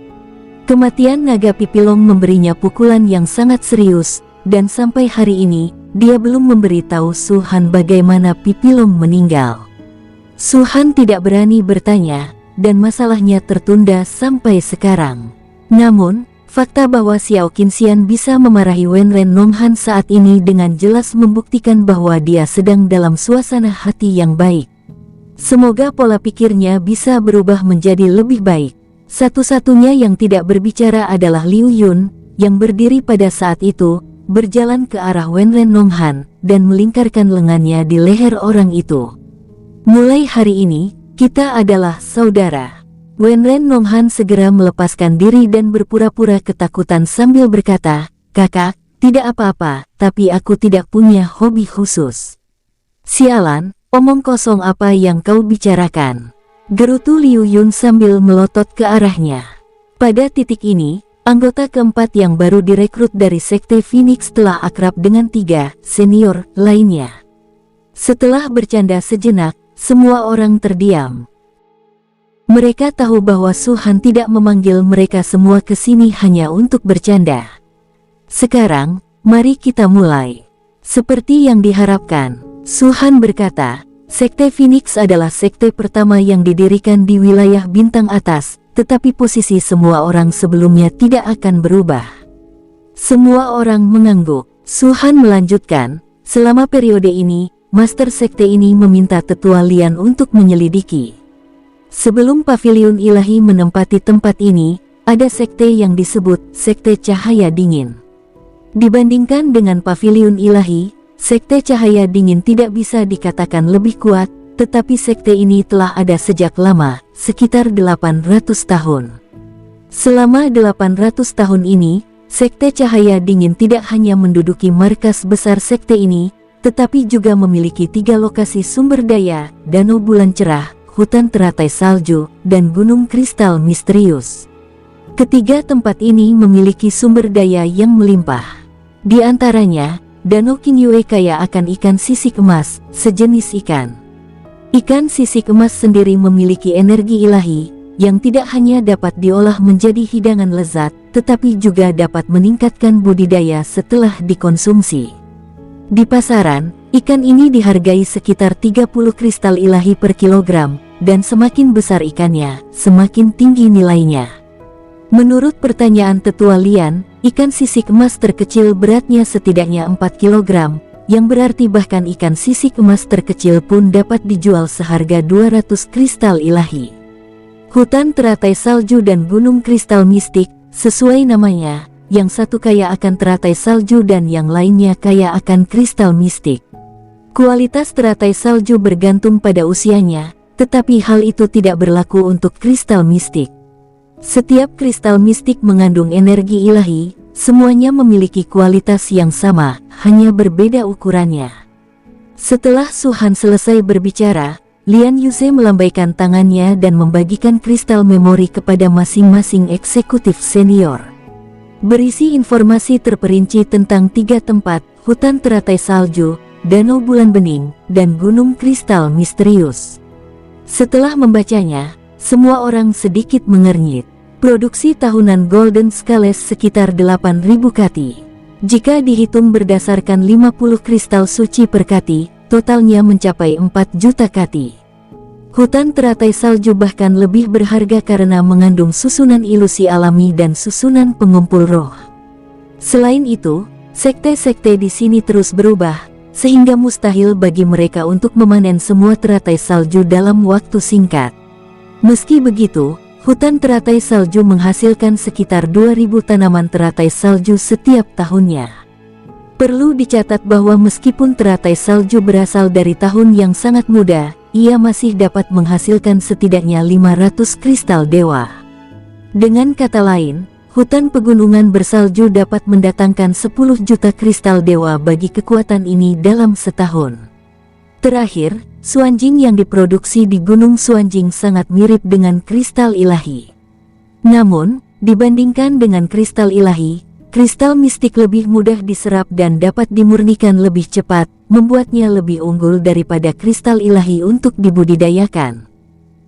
Kematian naga Pipilong memberinya pukulan yang sangat serius, dan sampai hari ini, dia belum memberitahu Su Han bagaimana Pipilong meninggal. Su Han tidak berani bertanya, dan masalahnya tertunda sampai sekarang. Namun, fakta bahwa Xiao Qinxian bisa memarahi Wenren Nonghan saat ini dengan jelas membuktikan bahwa dia sedang dalam suasana hati yang baik. Semoga pola pikirnya bisa berubah menjadi lebih baik. Satu-satunya yang tidak berbicara adalah Liu Yun, yang berdiri pada saat itu, berjalan ke arah Wenren Nonghan, dan melingkarkan lengannya di leher orang itu. Mulai hari ini, kita adalah saudara. Wenren Nonghan segera melepaskan diri dan berpura-pura ketakutan sambil berkata, "Kakak, tidak apa-apa, tapi aku tidak punya hobi khusus." "Sialan, omong kosong apa yang kau bicarakan?" gerutu Liu Yun sambil melotot ke arahnya. Pada titik ini, anggota keempat yang baru direkrut dari Sekte Phoenix telah akrab dengan 3 senior lainnya. Setelah bercanda sejenak, semua orang terdiam. Mereka tahu bahwa Su Han tidak memanggil mereka semua ke sini hanya untuk bercanda. Sekarang, mari kita mulai. Seperti yang diharapkan, Su Han berkata, Sekte Phoenix adalah sekte pertama yang didirikan di wilayah bintang atas, tetapi posisi semua orang sebelumnya tidak akan berubah. Semua orang mengangguk. Su Han melanjutkan, selama periode ini, Master Sekte ini meminta Tetua Lian untuk menyelidiki. Sebelum Paviliun Ilahi menempati tempat ini, ada sekte yang disebut Sekte Cahaya Dingin. Dibandingkan dengan Paviliun Ilahi, Sekte Cahaya Dingin tidak bisa dikatakan lebih kuat, tetapi sekte ini telah ada sejak lama, sekitar 800 tahun. Selama 800 tahun ini, Sekte Cahaya Dingin tidak hanya menduduki markas besar sekte ini, tetapi juga memiliki 3 lokasi sumber daya, Danau Bulan Cerah, Hutan Teratai Salju, dan Gunung Kristal Misterius. Ketiga tempat ini memiliki sumber daya yang melimpah. Di antaranya, Danau Qinyue kaya akan ikan sisik emas, sejenis ikan. Ikan sisik emas sendiri memiliki energi ilahi, yang tidak hanya dapat diolah menjadi hidangan lezat, tetapi juga dapat meningkatkan budidaya setelah dikonsumsi. Di pasaran, ikan ini dihargai sekitar 30 kristal ilahi per kilogram, dan semakin besar ikannya, semakin tinggi nilainya. Menurut pertanyaan Tetua Lian, ikan sisik emas terkecil beratnya setidaknya 4 kilogram, yang berarti bahkan ikan sisik emas terkecil pun dapat dijual seharga 200 kristal ilahi. Hutan Teratai Salju dan Gunung Kristal Mistik, sesuai namanya, yang satu kaya akan teratai salju dan yang lainnya kaya akan kristal mistik. Kualitas teratai salju bergantung pada usianya, tetapi hal itu tidak berlaku untuk kristal mistik. Setiap kristal mistik mengandung energi ilahi, semuanya memiliki kualitas yang sama, hanya berbeda ukurannya. Setelah Su Han selesai berbicara, Lian Yuze melambaikan tangannya dan membagikan kristal memori kepada masing-masing eksekutif senior. Berisi informasi terperinci tentang 3 tempat, Hutan Teratai Salju, Danau Bulan Bening, dan Gunung Kristal Misterius. Setelah membacanya, semua orang sedikit mengernyit. Produksi tahunan Golden Scales sekitar 8.000 kati. Jika dihitung berdasarkan 50 kristal suci per kati, totalnya mencapai 4 juta kati. Hutan Teratai Salju bahkan lebih berharga karena mengandung susunan ilusi alami dan susunan pengumpul roh. Selain itu, sekte-sekte di sini terus berubah, sehingga mustahil bagi mereka untuk memanen semua teratai salju dalam waktu singkat. Meski begitu, hutan teratai salju menghasilkan sekitar 2.000 tanaman teratai salju setiap tahunnya. Perlu dicatat bahwa meskipun teratai salju berasal dari tahun yang sangat muda, ia masih dapat menghasilkan setidaknya 500 kristal dewa. Dengan kata lain, hutan pegunungan bersalju dapat mendatangkan 10 juta kristal dewa bagi kekuatan ini dalam setahun. Terakhir, Suanjing yang diproduksi di Gunung Suanjing sangat mirip dengan kristal ilahi. Namun, dibandingkan dengan kristal ilahi, Kristal mistik lebih mudah diserap dan dapat dimurnikan lebih cepat, membuatnya lebih unggul daripada kristal ilahi untuk dibudidayakan.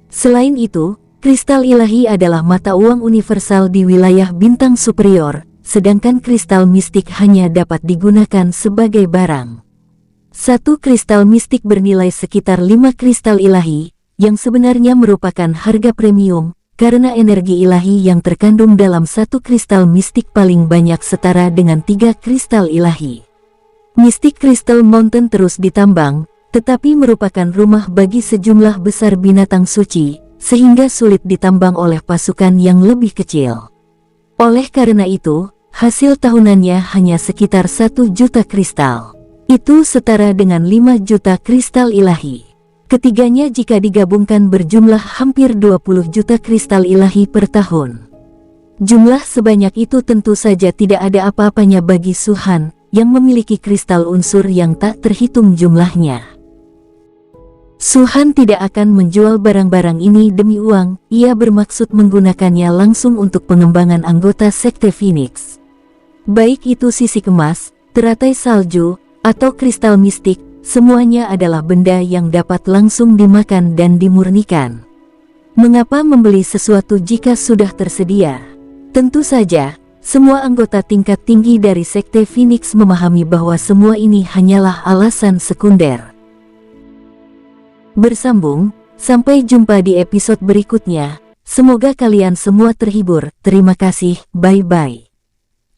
Selain itu, kristal ilahi adalah mata uang universal di wilayah bintang superior, sedangkan kristal mistik hanya dapat digunakan sebagai barang. Satu kristal mistik bernilai sekitar 5 kristal ilahi, yang sebenarnya merupakan harga premium, karena energi ilahi yang terkandung dalam satu kristal mistik paling banyak setara dengan 3 kristal ilahi. Mystic Crystal Mountain terus ditambang, tetapi merupakan rumah bagi sejumlah besar binatang suci, sehingga sulit ditambang oleh pasukan yang lebih kecil. Oleh karena itu, hasil tahunannya hanya sekitar 1 juta kristal. Itu setara dengan 5 juta kristal ilahi. Ketiganya jika digabungkan berjumlah hampir 20 juta kristal ilahi per tahun. Jumlah sebanyak itu tentu saja tidak ada apa-apanya bagi Su-Han, yang memiliki kristal unsur yang tak terhitung jumlahnya. Su-Han tidak akan menjual barang-barang ini demi uang, ia bermaksud menggunakannya langsung untuk pengembangan anggota Sekte Phoenix. Baik itu sisik emas, teratai salju, atau kristal mistik, semuanya adalah benda yang dapat langsung dimakan dan dimurnikan. Mengapa membeli sesuatu jika sudah tersedia? Tentu saja, semua anggota tingkat tinggi dari Sekte Phoenix memahami bahwa semua ini hanyalah alasan sekunder. Bersambung, sampai jumpa di episode berikutnya. Semoga kalian semua terhibur. Terima kasih, bye-bye.